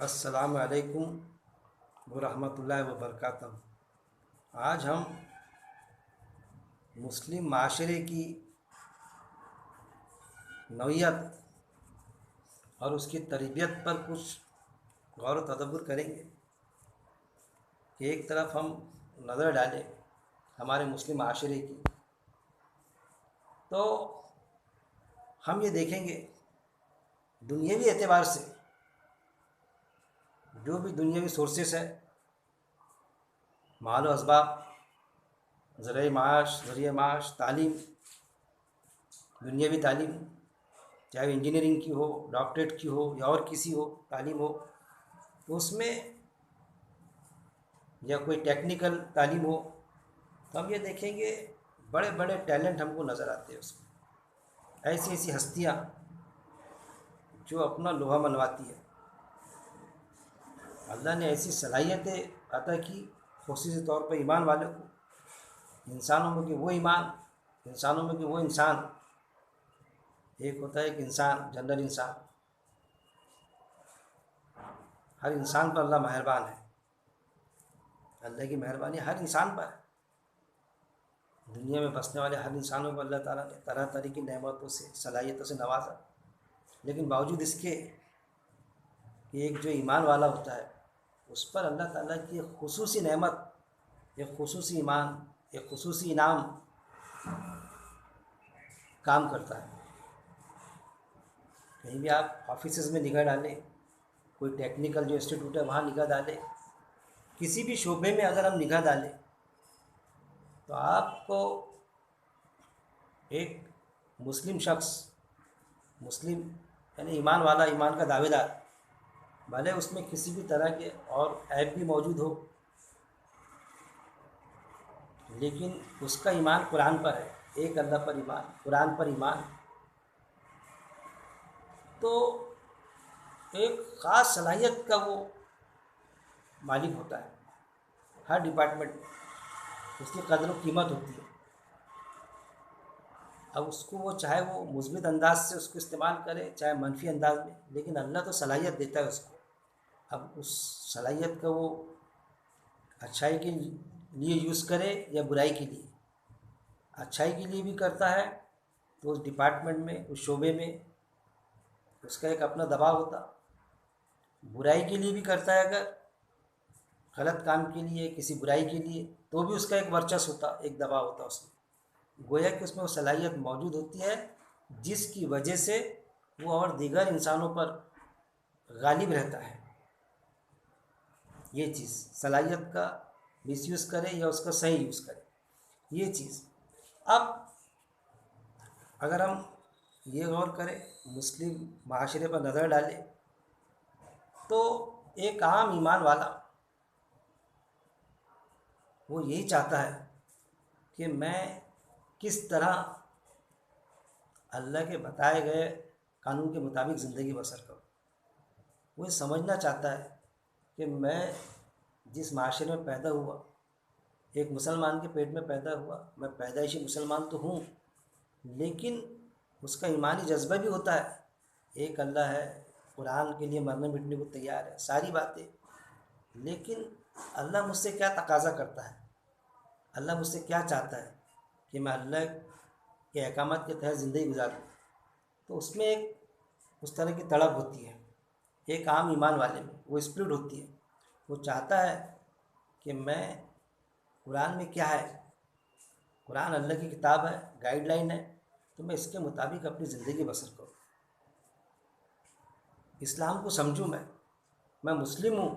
السلام علیکم ورحمۃ اللہ وبرکاتہ۔ آج ہم مسلم معاشرے کی نوعیت اور اس کی تربیت پر کچھ غور و تدبر کریں گے کہ ایک طرف ہم نظر ڈالیں ہمارے مسلم معاشرے کی، تو ہم یہ دیکھیں گے دنیاوی اعتبار سے جو بھی دنیاوی سورسز ہے، مال و اسباب، ذریعہ معاش، تعلیم، دنیاوی تعلیم، چاہے انجینئرنگ کی ہو، ڈاکٹریٹ کی ہو یا اور کسی ہو تعلیم ہو، تو اس میں یا کوئی ٹیکنیکل تعلیم ہو، تو ہم یہ دیکھیں گے بڑے بڑے ٹیلنٹ ہم کو نظر آتے ہیں اس میں، ایسی ایسی ہستیاں جو اپنا لوہا منواتی ہے۔ اللہ نے ایسی صلاحیتیں عطا کی، خصوصی طور پر ایمان والوں کو، انسانوں میں کہ وہ ایمان، انسانوں میں کہ وہ انسان، ایک ہوتا ہے ایک انسان، جنرل انسان، ہر انسان پر اللہ مہربان ہے، اللہ کی مہربانی ہر انسان پر ہے۔ دنیا میں بسنے والے ہر انسانوں کو اللہ تعالیٰ نے طرح طرح کی نعمتوں سے، صلاحیتوں سے نوازا، لیکن باوجود اس کے کہ ایک جو ایمان والا ہوتا ہے اس پر اللہ تعالیٰ کی ایک خصوصی نعمت، ایک خصوصی ایمان، ایک خصوصی انعام کام کرتا ہے۔ کہیں بھی آپ آفیسز میں نگاہ ڈالیں، کوئی ٹیکنیکل جو انسٹیٹیوٹ ہے وہاں نگاہ ڈالیں، کسی بھی شعبے میں اگر ہم نگاہ ڈالیں تو آپ کو ایک مسلم شخص، مسلم یعنی ایمان والا، ایمان کا دعوے دار، بھلے اس میں کسی بھی طرح کے اور عیب بھی موجود ہو، لیکن اس کا ایمان قرآن پر ہے، ایک اللہ پر ایمان، قرآن پر ایمان، تو ایک خاص صلاحیت کا وہ مالک ہوتا ہے۔ ہر ڈپارٹمنٹ میں اس کی قدر و قیمت ہوتی ہے۔ اب اس کو وہ چاہے وہ مثبت انداز سے اس کو استعمال کرے، چاہے منفی انداز میں، لیکن اللہ تو صلاحیت دیتا ہے اس کو۔ اب اس صلاحیت کا وہ اچھائی کے لیے یوز کرے یا برائی کے لیے، اچھائی کے لیے بھی کرتا ہے تو اس ڈپارٹمنٹ میں، اس شعبے میں اس کا ایک اپنا دباؤ ہوتا، برائی کے لیے بھی کرتا ہے اگر غلط کام کے لیے، کسی برائی کے لیے، تو بھی اس کا ایک ورچسو ہوتا، ایک دباؤ ہوتا اس میں، گویا کہ اس میں وہ صلاحیت موجود ہوتی ہے جس کی وجہ سے وہ اور دیگر انسانوں پر غالب رہتا ہے۔ یہ چیز صلاحیت کا مس یوز کرے یا اس کا صحیح یوز کرے، یہ چیز۔ اب اگر ہم یہ غور کریں، مسلم معاشرے پر نظر ڈالیں، تو ایک عام ایمان والا وہ یہی چاہتا ہے کہ میں کس طرح اللہ کے بتائے گئے قانون کے مطابق زندگی بسر کروں۔ وہ یہ سمجھنا چاہتا ہے کہ میں جس معاشرے میں پیدا ہوا، ایک مسلمان کے پیٹ میں پیدا ہوا، میں پیدائشی مسلمان تو ہوں، لیکن اس کا ایمانی جذبہ بھی ہوتا ہے، ایک اللہ ہے، قرآن کے لیے مرنے مٹنے کو تیار ہے، ساری باتیں، لیکن اللہ مجھ سے کیا تقاضا کرتا ہے، اللہ مجھ سے کیا چاہتا ہے کہ میں اللہ کے احکامات کے تحت زندگی گزاروں۔ تو اس میں ایک اس طرح کی تڑپ ہوتی ہے، ایک عام ایمان والے میں وہ اسپرٹ ہوتی ہے، وہ چاہتا ہے کہ میں قرآن میں کیا ہے، قرآن اللہ کی کتاب ہے، گائیڈ لائن ہے، تو میں اس کے مطابق اپنی زندگی بسر کروں، اسلام کو سمجھوں۔ میں مسلم ہوں،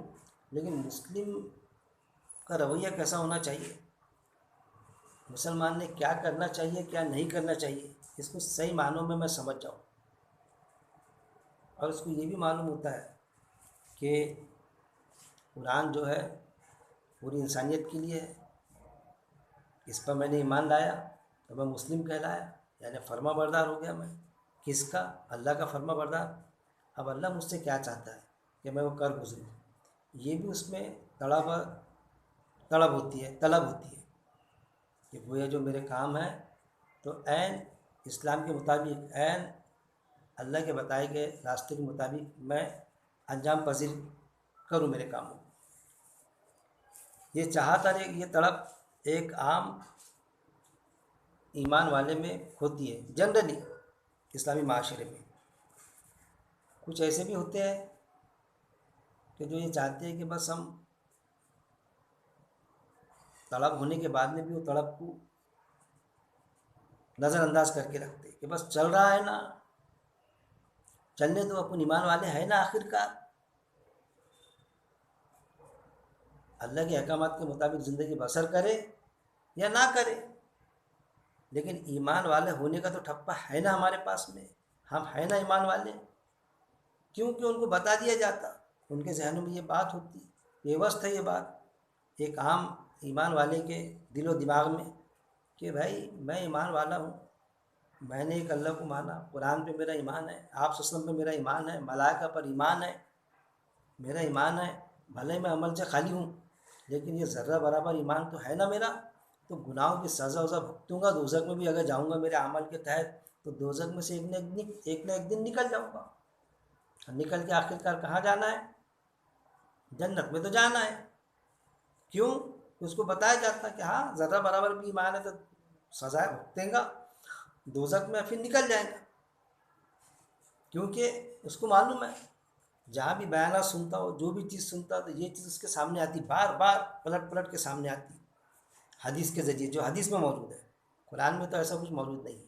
لیکن مسلم کا رویہ کیسا ہونا چاہیے، مسلمان نے کیا کرنا چاہیے، کیا نہیں کرنا چاہیے، اس کو صحیح معنوں میں سمجھ جاؤں، اور اس کو یہ بھی معلوم ہوتا ہے کہ قرآن جو ہے پوری انسانیت کے لیے ہے، اس پر میں نے ایمان لایا تو میں مسلم کہلایا، یعنی فرما بردار ہو گیا میں، کس کا؟ اللہ کا فرما بردار۔ اب اللہ مجھ سے کیا چاہتا ہے کہ میں وہ کر گزروں، یہ بھی اس میں طلب ہوتی ہے کہ گویا جو میرے کام ہیں تو عین اسلام کے مطابق، عین اللہ کے بتائے گئے راستے کے مطابق میں انجام پذیر کروں میرے کاموں کو۔ یہ چاہت اور یہ تڑپ ایک عام ایمان والے میں ہوتی ہے جنرلی اسلامی معاشرے میں۔ کچھ ایسے بھی ہوتے ہیں کہ جو یہ چاہتے ہیں کہ بس ہم طلب ہونے کے بعد میں بھی وہ طلب کو نظر انداز کر کے رکھتے کہ بس چل رہا ہے نا، چلنے تو اپنے ایمان والے ہیں نا، آخر کار اللہ کے احکامات کے مطابق زندگی بسر کرے یا نہ کرے، لیکن ایمان والے ہونے کا تو ٹھپا ہے نا ہمارے پاس میں، ہم ہیں نا ایمان والے، کیونکہ ان کو بتا دیا جاتا، ان کے ذہنوں میں یہ بات ہوتی، پیوست ہے یہ بات ایک عام ایمان والے کے دل و دماغ میں کہ بھائی میں ایمان والا ہوں، میں نے ایک اللہ کو مانا، قرآن پہ میرا ایمان ہے، آپ صلی اللہ علیہ وسلم پہ میرا ایمان ہے، ملائکہ پر ایمان ہے، میرا ایمان ہے، بھلے میں عمل سے خالی ہوں لیکن یہ ذرہ برابر ایمان تو ہے نا میرا، تو گناہوں کی سزا وزا بھگتوں گا، دوزخ میں بھی اگر جاؤں گا میرے عمل کے تحت تو دوزخ میں سے ایک نہ ایک دن نکل جاؤں گا، نکل کے آخر کار کہاں جانا ہے؟ جنت میں تو جانا ہے۔ کیوں؟ اس کو بتایا جاتا کہ ہاں ذرہ برابر بھی ایمان ہے تو سزائے بھگتیں گا، دوزخ میں پھر نکل جائے گا، کیونکہ اس کو معلوم ہے جہاں بھی بیانات سنتا ہو، جو بھی چیز سنتا ہو تو یہ چیز اس کے سامنے آتی، بار بار پلٹ پلٹ کے سامنے آتی حدیث کے ذریعے، جو حدیث میں موجود ہے۔ قرآن میں تو ایسا کچھ موجود نہیں ہے،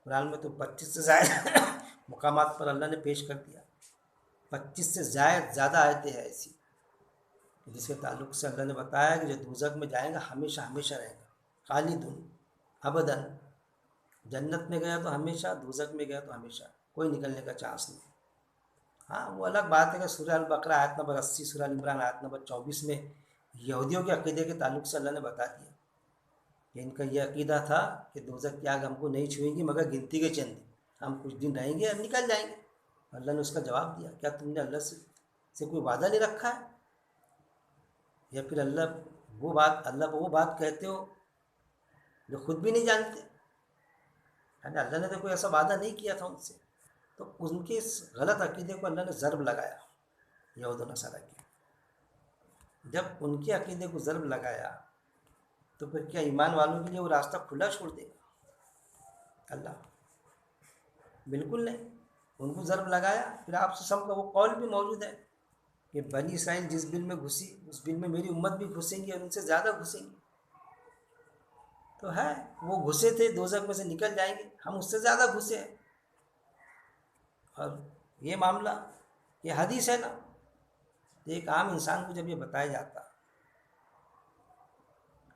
قرآن میں تو 25 سے زائد مقامات پر اللہ نے پیش کر دیا، 25 سے زیادہ آیتیں ہیں ایسی جس کے تعلق سے اللہ نے بتایا کہ جو دوزخ میں جائیں گا ہمیشہ ہمیشہ رہے گا، خالدن ابداً، جنت میں گیا تو ہمیشہ، دوزخ میں گیا تو ہمیشہ، کوئی نکلنے کا چانس نہیں۔ ہاں وہ الگ بات ہے کہ سورہ البقرہ آیت نمبر 80، سورہ عمران آیت نمبر 24 میں یہودیوں کے عقیدے کے تعلق سے اللہ نے بتا دیا کہ ان کا یہ عقیدہ تھا کہ دوزخ کی آگ ہم کو نہیں چھوئے گی مگر گنتی کے چند دن، ہم کچھ دن رہیں گے اور نکل جائیں گے۔ اللہ نے اس کا جواب دیا، کیا تم نے اللہ سے کوئی وعدہ نہیں رکھا ہے؟ یا پھر اللہ کو وہ بات کہتے ہو جو خود بھی نہیں جانتے؟ یعنی اللہ نے تو کوئی ایسا وعدہ نہیں کیا تھا ان سے، تو ان کے اس غلط عقیدے کو اللہ نے ضرب لگایا یہود و نصارہ کی۔ جب ان کے عقیدے کو ضرب لگایا تو پھر کیا ایمان والوں کے لیے وہ راستہ کھلا چھوڑ دے گا اللہ؟ بالکل نہیں، ان کو ضرب لگایا۔ پھر آپ سے سب کا وہ قول بھی موجود ہے کہ بنی اسرائیل جس بل میں گھسی اس بل میں میری امت بھی گھسیں گی اور ان سے زیادہ گھسیں گی، تو ہے وہ گھسے تھے دوزخ میں سے نکل جائیں گے، ہم اس سے زیادہ گھسے ہیں۔ اور یہ معاملہ یہ حدیث ہے نا، ایک عام انسان کو جب یہ بتایا جاتا،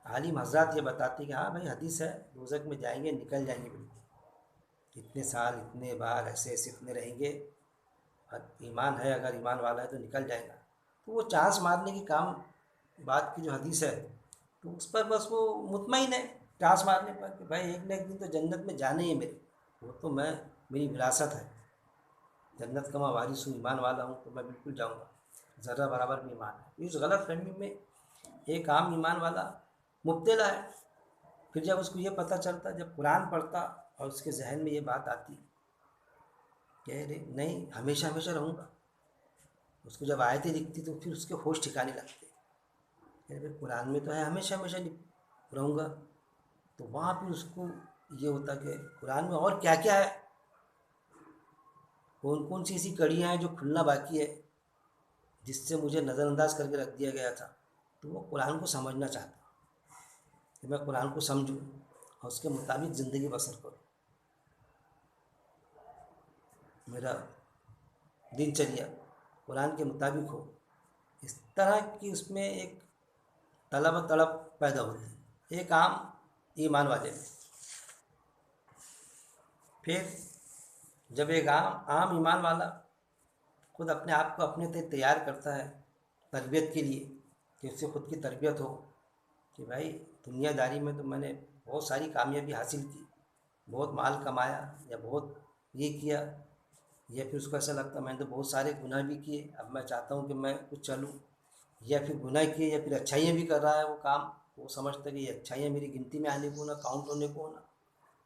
عالم حضرات یہ بتاتے کہ ہاں بھائی حدیث ہے، دوزخ میں جائیں گے، نکل جائیں گے، بالکل اتنے سال اتنے بار ایسے ایسے اتنے رہیں گے، اور ایمان ہے اگر ایمان والا ہے تو نکل جائے گا، تو وہ چانس مارنے کی کام بات کی جو حدیث ہے تو اس پر بس وہ مطمئن ہے چانس مارنے پر کہ بھائی ایک نہ ایک دن تو جنت میں جانے ہی میرے، وہ تو میری وراثت ہے، جنت کا میں وارث ہوں، ایمان والا ہوں تو میں بالکل جاؤں گا، ذرہ برابر بھی ایمان ہے۔ اس غلط فہمی میں ایک عام ایمان والا مبتلا ہے۔ پھر جب اس کو یہ پتہ چلتا، جب قرآن پڑھتا اور اس کے ذہن میں یہ بات آتی کہ نہیں ہمیشہ ہمیشہ رہوں گا، اس کو جب آیتیں دکھتی تو پھر اس کے ہوش ٹھکانے لگتے، پھر قرآن میں تو ہے ہمیشہ ہمیشہ رہوں گا، تو وہاں پھر اس کو یہ ہوتا کہ قرآن میں اور کیا کیا ہے، کون کون سی ایسی کڑیاں ہیں جو کھلنا باقی ہے جس سے مجھے نظر انداز کر کے رکھ دیا گیا تھا، تو وہ قرآن کو سمجھنا چاہتا کہ میں قرآن کو سمجھوں اور اس کے مطابق زندگی بسر کروں، میرا دن چریا قرآن کے مطابق ہو، اس طرح کی اس میں ایک طلب و طلب پیدا ہوتی ایک عام ایمان والے میں۔ پھر جب ایک عام ایمان والا خود اپنے آپ کو اپنے تیار کرتا ہے تربیت کے لیے کہ اس سے خود کی تربیت ہو کہ بھائی دنیا داری میں تو میں نے بہت ساری کامیابی حاصل کی، بہت مال کمایا یا بہت یہ کیا، یا پھر اس کو ایسا لگتا میں نے تو بہت سارے گناہ بھی کیے، اب میں چاہتا ہوں کہ میں کچھ چلوں، یا پھر گناہ کیے یا پھر اچھائیاں بھی کر رہا ہے وہ کام، وہ سمجھتا کہ یہ اچھائیاں میری گنتی میں آنے کو نہ کاؤنٹ ہونے کو نہ،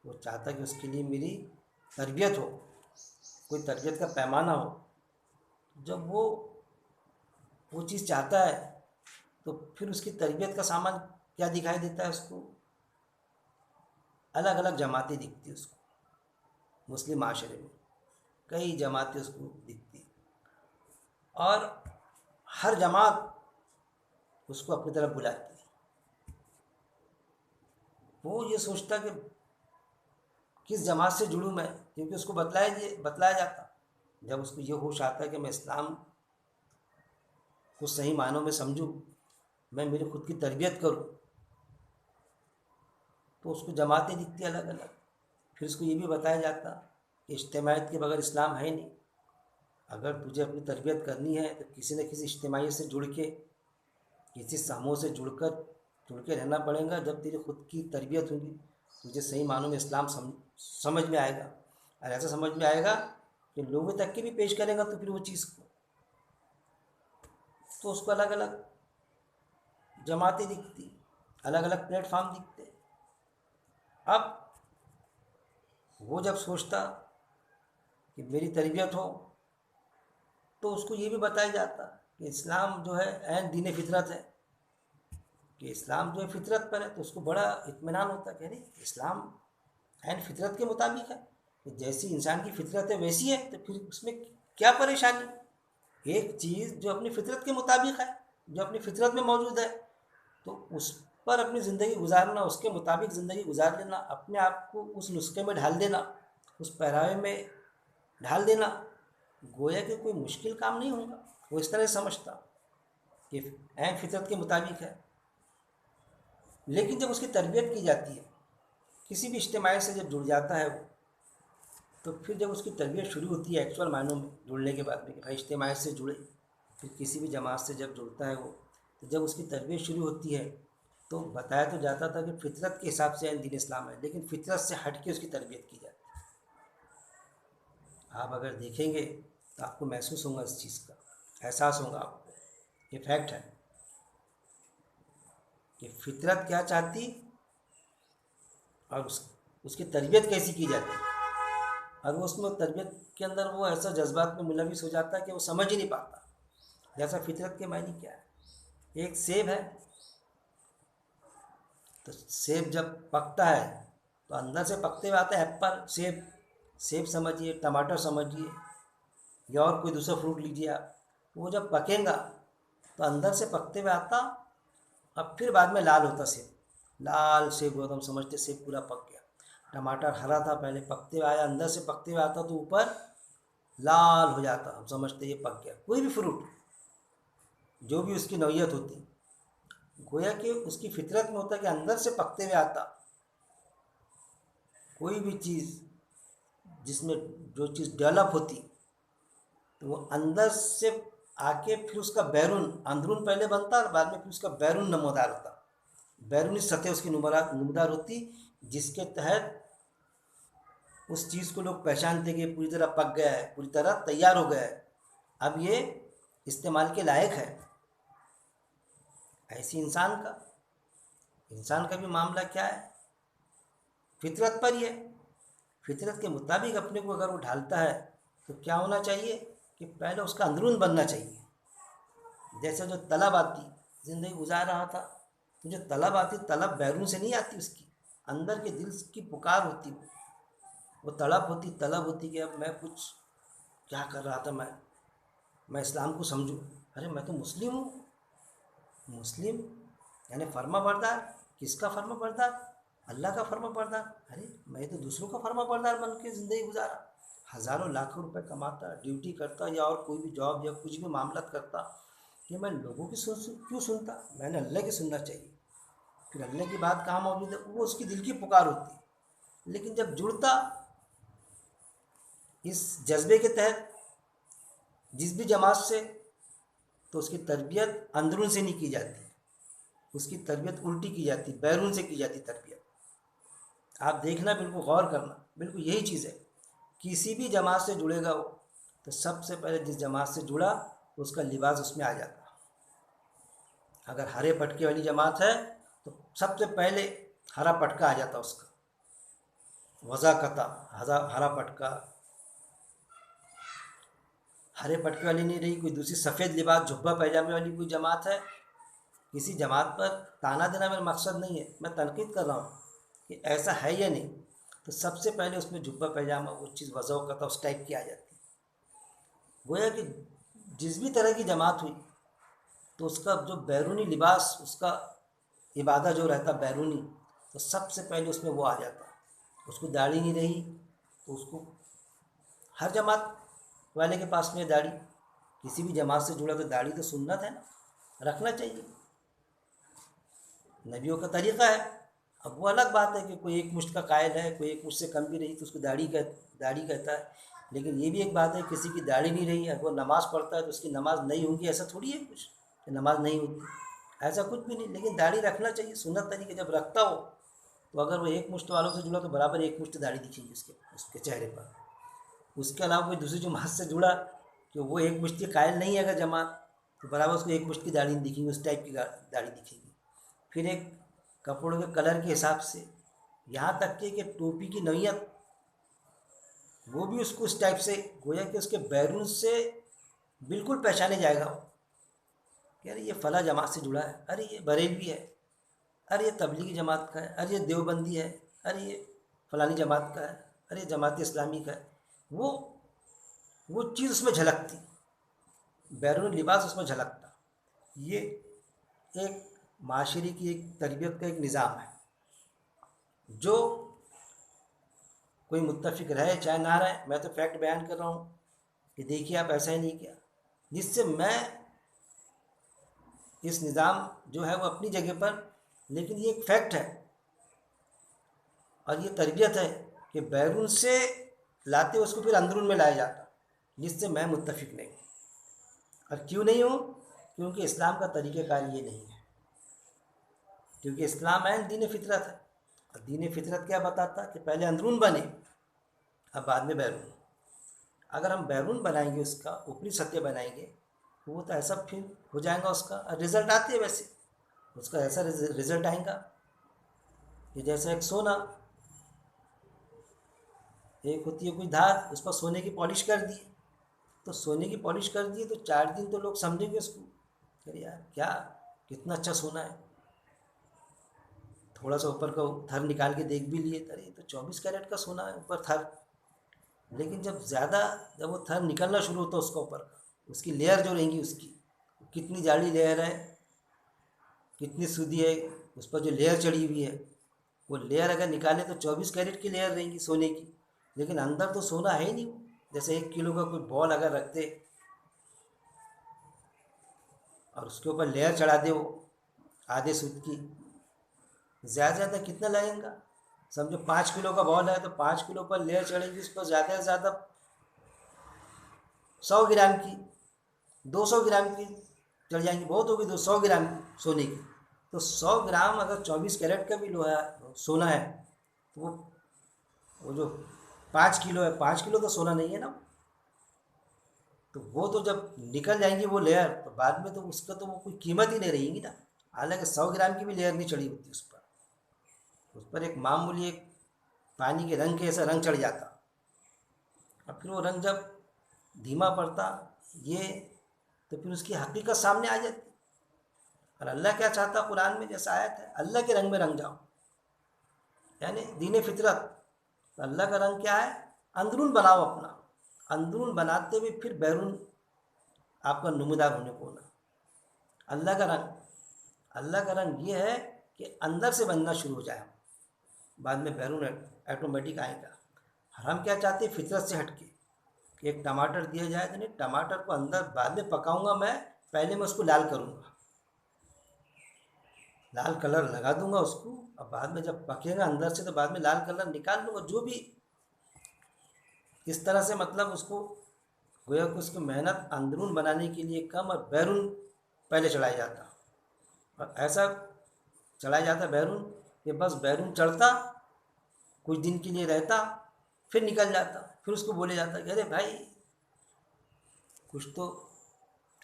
وہ چاہتا کہ اس کے لیے میری تربیت ہو، کوئی تربیت کا پیمانہ ہو۔ جب وہ وہ چیز چاہتا ہے تو پھر اس کی تربیت کا سامان کیا دکھائی دیتا ہے اس کو؟ الگ الگ جماعتیں دکھتی اس کو، مسلم معاشرے میں کئی جماعتیں اس کو دکھتی، اور ہر جماعت اس کو اپنی طرف بلاتی ہے۔ وہ یہ سوچتا کہ کس جماعت سے جڑوں میں، کیونکہ اس کو بتلایا جاتا۔ جب اس کو یہ ہوش آتا ہے کہ میں اسلام کو صحیح معنوں میں سمجھوں، میں میری خود کی تربیت کروں، تو اس کو جماعتیں دکھتی الگ الگ۔ پھر اس کو یہ بھی بتایا جاتا کہ اجتماعیت کے بغیر اسلام ہے نہیں، اگر تجھے اپنی تربیت کرنی ہے تو کسی نہ کسی اجتماعیت سے جڑ کے، کسی سموہ سے جڑ کے رہنا پڑے گا۔ جب تیری خود کی تربیت ہوگی تجھے صحیح معنوں میں اسلام سمجھ میں آئے گا، اور ایسا سمجھ میں آئے گا کہ لوگوں تک کے بھی پیش کرے گا تو پھر وہ چیز کو، تو اس کو الگ الگ جماعتیں دکھتی، الگ الگ پلیٹ فارم دکھتے۔ اب وہ جب سوچتا کہ میری تربیت ہو، تو اس کو یہ بھی بتایا جاتا کہ اسلام جو ہے عین دین فطرت ہے، کہ اسلام جو ہے فطرت پر ہے، تو اس کو بڑا اطمینان ہوتا ہے کہ نہیں، اسلام عین فطرت کے مطابق ہے، کہ جیسی انسان کی فطرت ہے ویسی ہے، تو پھر اس میں کیا پریشانی؟ ایک چیز جو اپنی فطرت کے مطابق ہے، جو اپنی فطرت میں موجود ہے، تو اس پر اپنی زندگی گزارنا، اس کے مطابق زندگی گزار لینا، اپنے آپ کو اس نسخے میں ڈھال دینا، اس پہراوے میں ڈھال دینا، گویا کہ کوئی مشکل کام نہیں ہوگا۔ وہ اس طرح سمجھتا کہ عین فطرت کے مطابق ہے۔ لیکن جب اس کی تربیت کی جاتی ہے، کسی بھی اجتماعی سے جب جڑ جاتا ہے وہ، تو پھر جب اس کی تربیت شروع ہوتی ہے ایکچوئل معنوں میں جڑنے کے بعد میں، کہ بھائی اجتماعی سے جڑے، پھر کسی بھی جماعت سے جب جڑتا ہے وہ، تو جب اس کی تربیت شروع ہوتی ہے تو بتایا تو جاتا تھا کہ فطرت کے حساب سے دین اسلام ہے، لیکن فطرت سے ہٹ کے اس کی تربیت کی جاتی ہے۔ آپ اگر دیکھیں گے تو آپ کو محسوس ہوگا، اس چیز کا احساس ہوگا آپ کو، یہ فیکٹ ہے کہ فطرت کیا چاہتی اور اس کی تربیت کیسی کی جاتی، اور وہ اس میں تربیت کے اندر وہ ایسا جذبات میں ملوث ہو جاتا ہے کہ وہ سمجھ ہی نہیں پاتا جیسا فطرت کے معنی کیا ہے۔ ایک سیب ہے، تو سیب جب پکتا ہے تو اندر سے پکتے ہوئے آتا ہے ایپل، سیب سمجھیے، ٹماٹر سمجھیے، یا اور کوئی دوسرا فروٹ لیجیے آپ، وہ جب پکیں گا تو اندر سے پکتے ہوئے آتا، اب پھر بعد میں لال ہوتا سیب، لال سیب ہوتا، ہم سمجھتے سیب پورا پک گیا۔ ٹماٹر ہرا تھا، پہلے پکتے ہوئے آیا، اندر سے پکتے ہوئے آتا تو اوپر لال ہو جاتا، ہم سمجھتے یہ پک گیا۔ کوئی بھی فروٹ جو بھی اس کی نوعیت ہوتی، گویا کہ اس کی فطرت میں ہوتا کہ اندر سے پکتے ہوئے آتا۔ کوئی بھی چیز جس میں جو چیز ڈیولپ ہوتی تو وہ اندر سے آ کے پھر اس کا بیرون، اندرون پہلے بنتا اور بعد میں پھر اس کا بیرون نمودار ہوتا، بیرونی سطح اس کی نمودار ہوتی، جس کے تحت اس چیز کو لوگ پہچانتے کہ پوری طرح پک گیا ہے، پوری طرح تیار ہو گیا ہے، اب یہ استعمال کے لائق ہے۔ ایسی انسان کا بھی معاملہ کیا ہے؟ فطرت پر ہی ہے، فطرت کے مطابق اپنے کو اگر وہ ڈھالتا ہے تو کیا ہونا چاہیے کہ پہلے اس کا اندرون بننا چاہیے۔ جیسے جو طلب آتی، زندگی گزار رہا تھا، تو جو طلب آتی، طلب بیرون سے نہیں آتی، اس کی اندر کے دل کی پکار ہوتی، وہ طلب ہوتی کہ اب میں کچھ کیا کر رہا تھا، میں اسلام کو سمجھوں، ارے میں تو مسلم ہوں، مسلم یعنی فرما بردار، کس کا فرما بردار؟ اللہ کا فرما بردار۔ ارے میں تو دوسروں کا فرما بردار بن کے زندگی گزارا، ہزاروں لاکھوں روپے کماتا، ڈیوٹی کرتا، یا اور کوئی بھی جاب یا کچھ بھی معاملات کرتا، کہ میں لوگوں کی کیوں سنتا؟ میں نے اللہ کی سننا چاہیے۔ پھر اللہ کی بات کہاں موجود ہے؟ وہ اس کی دل کی پکار ہوتی۔ لیکن جب جڑتا اس جذبے کے تحت جس بھی جماعت سے، تو اس کی تربیت اندرون سے نہیں کی جاتی، اس کی تربیت الٹی کی جاتی، بیرون سے کی جاتی تربیت۔ آپ دیکھنا، بالکل غور کرنا، بالکل یہی چیز ہے۔ کسی بھی جماعت سے جڑے گا وہ، تو سب سے پہلے جس جماعت سے جڑا تو اس کا لباس اس میں آ جاتا۔ اگر ہرے پٹکے والی جماعت ہے تو سب سے پہلے ہرا پٹکا آ جاتا اس کا، وضاقتہ ہرا پٹکا۔ ہرے پٹکے والی نہیں رہی، کوئی دوسری سفید لباس جھبا پیجامے والی کوئی جماعت ہے. کسی جماعت پر تانا دینا میرا مقصد نہیں ہے، میں تنقید کر رہا ہوں کہ ایسا ہے یا نہیں. تو سب سے پہلے اس میں جھبا پیجامہ وہ چیز وضع کرتا اس ٹائپ کی آ جاتی. گویا کہ جس بھی طرح کی جماعت ہوئی تو اس کا جو بیرونی لباس، اس کا عبادہ جو رہتا بیرونی، تو سب سے پہلے اس میں وہ آ جاتا. اس کو داڑھی نہیں رہی تو اس کو، ہر جماعت والے کے پاس میں داڑھی، کسی بھی جماعت سے جڑا تو داڑھی تو سنت ہے نا، رکھنا چاہیے، نبیوں کا طریقہ ہے. اب وہ الگ بات ہے کہ کوئی ایک مشت کا قائل ہے، کوئی ایک مشت سے کم بھی رہی تو اس کو داڑھی کہتا ہے. لیکن یہ بھی ایک بات ہے کسی کی داڑھی نہیں رہی ہے، اگر وہ نماز پڑھتا ہے تو اس کی نماز نہیں ہوگی، ایسا تھوڑی ہے کچھ کہ نماز نہیں ہوتی، ایسا کچھ بھی نہیں. لیکن داڑھی رکھنا چاہیے، سنت طریقے. جب رکھتا ہو تو اگر وہ ایک مشت والوں سے جڑا تو برابر ایک مشت داڑھی دکھے گی اس کے چہرے پر. اس کے علاوہ کوئی دوسری جماعت سے جڑا کہ وہ ایک مشت کی قائل نہیں ہے اگر جماعت، تو برابر اس کو ایک مشت کی داڑھی نہیں دکھے گی، اس ٹائپ کی داڑھی دکھے گی. پھر ایک کپڑوں کے کلر کے حساب سے، یہاں تک کہ ٹوپی کی نوعیت وہ بھی اس کو اس ٹائپ سے، گویا کہ اس کے بیرون سے بالکل پہچانے جائے گا کہ ارے یہ فلاں جماعت سے جڑا ہے، ارے یہ بریلوی ہے، ارے یہ تبلیغی جماعت کا ہے، ارے یہ دیوبندی ہے، ارے یہ فلانی جماعت کا ہے، ارے یہ جماعت اسلامی کا ہے. وہ چیز اس میں جھلکتی، بیرون لباس اس میں جھلکتا. یہ ایک معاشرے کی ایک تربیت کا ایک نظام ہے جو کوئی متفق رہے چاہے نہ رہے. میں تو فیکٹ بیان کر رہا ہوں کہ دیکھیے آپ ایسا ہی نہیں کیا، جس سے میں اس نظام جو ہے وہ اپنی جگہ پر، لیکن یہ ایک فیکٹ ہے اور یہ تربیت ہے کہ بیرون سے لاتے اس کو پھر اندرون میں لایا جاتا، جس سے میں متفق نہیں ہوں. اور کیوں نہیں ہوں؟ کیونکہ اسلام کا طریقہ کار یہ نہیں ہے. کیونکہ اسلام عین دین فطرت ہے، اور دین فطرت کیا بتاتا کہ پہلے اندرون بنے اب بعد میں بیرون. اگر ہم بیرون بنائیں گے، اس کا اوپری سطح بنائیں گے، تو وہ تو ایسا پھر ہو جائے گا. اس کا رزلٹ آتی ہے ویسے، اس کا ایسا رزلٹ آئے گا کہ جیسے ایک سونا، ایک ہوتی ہے کوئی دھات، اس پر سونے کی پالش کر دی، تو سونے کی پالش کر دی تو 4 دن تو لوگ سمجھیں گے اس کو کہ یار کیا کتنا اچھا سونا ہے. تھوڑا سا اوپر کا تھر نکال کے دیکھ بھی لیے، ارے تو 24 کیرٹ کا سونا ہے اوپر تھر. لیکن جب وہ تھر نکلنا شروع ہوتا ہے اس کا اوپر کا، اس کی لیئر جو رہیں گی، اس کی کتنی جاڑی لیئر ہے، کتنی سودھی ہے، اس پر جو لیئر چڑھی ہوئی ہے، وہ لیئر اگر نکالے تو 24 کیرٹ کی لیئر رہیں گی سونے کی. لیکن اندر تو سونا ہے ہی نہیں. جیسے 1 کلو کا کوئی بال اگر رکھ دے اور اس کے اوپر لیئر چڑھا دے وہ آدھے سود کی، زیادہ سے زیادہ کتنا لگیں گا؟ سمجھو 5 کلو کا بال ہے تو 5 کلو پر لیئر چڑھے گی، اس پر زیادہ سے زیادہ 100 گرام کی، 200 گرام کی چڑھ جائیں گی، بہت ہوگی 100 گرام سونے کی. تو 100 گرام اگر 24 کیرٹ کا بھی لوہا سونا ہے تو وہ جو 5 کلو ہے، 5 کلو تو سونا نہیں ہے نا. تو وہ تو جب نکل جائیں گی وہ لیئر، تو بعد میں تو اس کا تو وہ کوئی قیمت ہی نہیں رہے گی نا. حالانکہ 100 گرام کی بھی لیئر نہیں چڑھی ہوتی اس پر ایک معمولی ایک پانی کے رنگ کے ایسا رنگ چڑھ جاتا. اور پھر وہ رنگ جب دھیما پڑتا یہ، تو پھر اس کی حقیقت سامنے آ جاتی. اور اللہ کیا چاہتا قرآن میں جیسا آیت ہے، اللہ کے رنگ میں رنگ جاؤ، یعنی دین فطرت. اللہ کا رنگ کیا ہے؟ اندرون بناؤ اپنا، اندرون بناتے ہوئے پھر بیرون آپ کا نمودار ہونے کو ہونا. اللہ کا رنگ، اللہ کا رنگ یہ ہے کہ اندر سے بننا شروع ہو جائے، بعد میں بیرون ایٹومیٹک آئے گا. ہم کیا چاہتے ہیں؟ فطرت سے ہٹ کے کہ ایک ٹماٹر دیا جائے تو نہیں، ٹماٹر کو اندر بعد میں پکاؤں گا، میں پہلے میں اس کو لال کروں گا، لال کلر لگا دوں گا اس کو، اور بعد میں جب پکے گا اندر سے تو بعد میں لال کلر نکال لوں گا. جو بھی اس طرح سے مطلب اس کو گویا کہ اس کی محنت اندرون بنانے کے لیے کم اور بیرون پہلے چڑھایا جاتا. اور ایسا چڑھایا جاتا بیرون کہ بس بیرون چڑھتا، کچھ دن کے لیے رہتا، پھر نکل جاتا. پھر اس کو بولے جاتا کہ ارے بھائی کچھ تو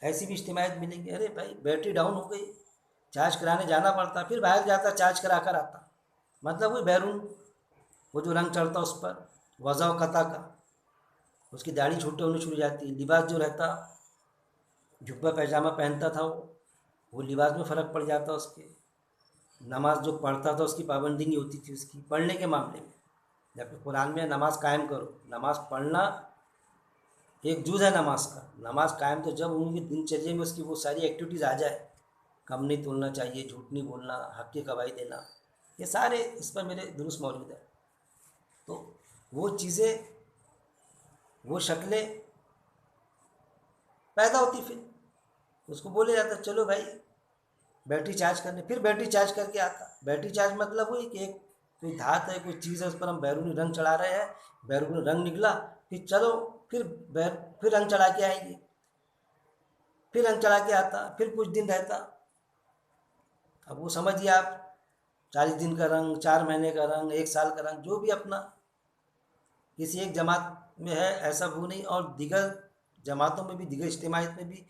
ایسی بھی اجتماعیت ملیں گی، ارے بھائی بیٹری ڈاؤن ہو گئی، چارج کرانے جانا پڑتا، پھر باہر جاتا چارج کرا کر آتا. مطلب وہ بیرون وہ جو رنگ چڑھتا اس پر وضع و قطع کا. اس کی داڑھی چھوٹے ہونے شروع ہو جاتی ہے، لباس جو رہتا جبہ پیجامہ پہنتا تھا وہ لباس میں فرق پڑ جاتا اس کے، نماز جو پڑھتا تھا اس کی پابندی نہیں ہوتی تھی اس کی پڑھنے کے معاملے میں، جبکہ قرآن میں نماز قائم کرو، نماز پڑھنا ایک جز ہے نماز کا، نماز قائم تو جب ان کی دن چریا میں اس کی وہ ساری ایکٹیویٹیز آ جائے، کم نہیں تولنا چاہیے، جھوٹ نہیں بولنا، حق کی گواہی دینا، یہ سارے اس پر میرے درست موجود ہیں، تو وہ چیزیں، وہ شکلیں پیدا ہوتی، پھر اس کو بولے جاتا چلو بھائی بیٹری چارج کرنے، پھر بیٹری چارج کر کے آتا، بیٹری چارج مطلب وہی کہ ایک کوئی دھات ہے، کوئی چیز ہے، اس پر ہم بیرونی رنگ چڑھا رہے ہیں، بیرونی رنگ نکلا، پھر چلو پھر رنگ چڑھا کے آئیں گے، پھر رنگ چڑھا کے آتا، پھر کچھ دن رہتا، اب وہ سمجھیے آپ 40 دن کا رنگ، 4 مہینے کا رنگ، 1 سال کا رنگ، جو بھی اپنا کسی ایک جماعت میں ہے ایسا وہ نہیں، اور دیگر جماعتوں میں بھی، دیگر اجتماعیت میں بھی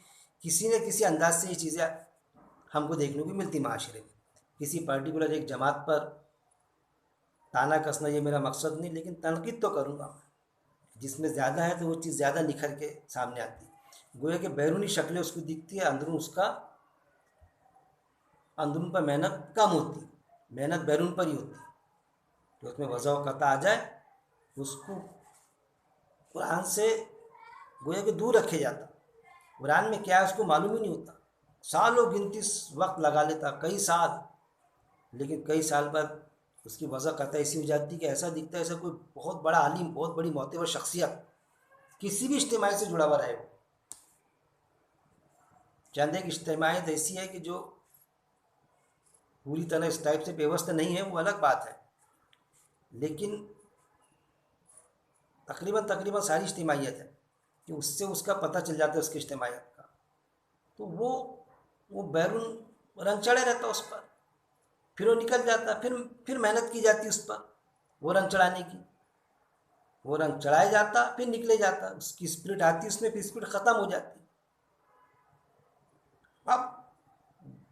کسی نہ کسی انداز سے یہ چیزیں ہم کو دیکھنے کو ملتی معاشرے میں، کسی پرٹیکولر ایک جماعت پر تانا کسنا یہ میرا مقصد نہیں، لیکن تنقید تو کروں گا، جس میں زیادہ ہے تو وہ چیز زیادہ نکھر کے سامنے آتی ہے، گویا کہ بیرونی شکلیں اس کو دکھتی ہے، اندرون اس کا، اندرون پر محنت کم ہوتی، محنت بیرون پر ہی ہوتی، تو اس میں وضع و قطع آ جائے اس کو قرآن سے گویا کہ دور رکھے جاتا، قرآن میں کیا ہے اس کو معلوم ہی نہیں ہوتا، سالوں گنتی وقت لگا لیتا، کئی سال، لیکن کئی سال بعد اس کی وضع قطع ایسی ہو جاتی کہ ایسا دکھتا ہے ایسا کوئی بہت بڑا عالم، بہت بڑی معتبر شخصیت کسی بھی اجتماعی سے جڑا ہوا رہے ہو، چند ایک اجتماعیت ایسی ہے کہ جو پوری طرح اس ٹائپ سے پیوست نہیں ہے، وہ الگ بات ہے، لیکن تقریباً ساری اجتماعیت ہے کہ اس سے اس کا پتہ چل جاتا ہے اس کی اجتماعیت کا، تو وہ بیرون رنگ چڑھے رہتا اس پر، پھر وہ نکل جاتا، پھر محنت کی جاتی اس پر وہ رنگ چڑھانے کی، وہ رنگ چڑھایا جاتا، پھر نکلے جاتا، اس کی اسپرٹ آتی اس میں، پھر اسپرٹ ختم ہو جاتی، اب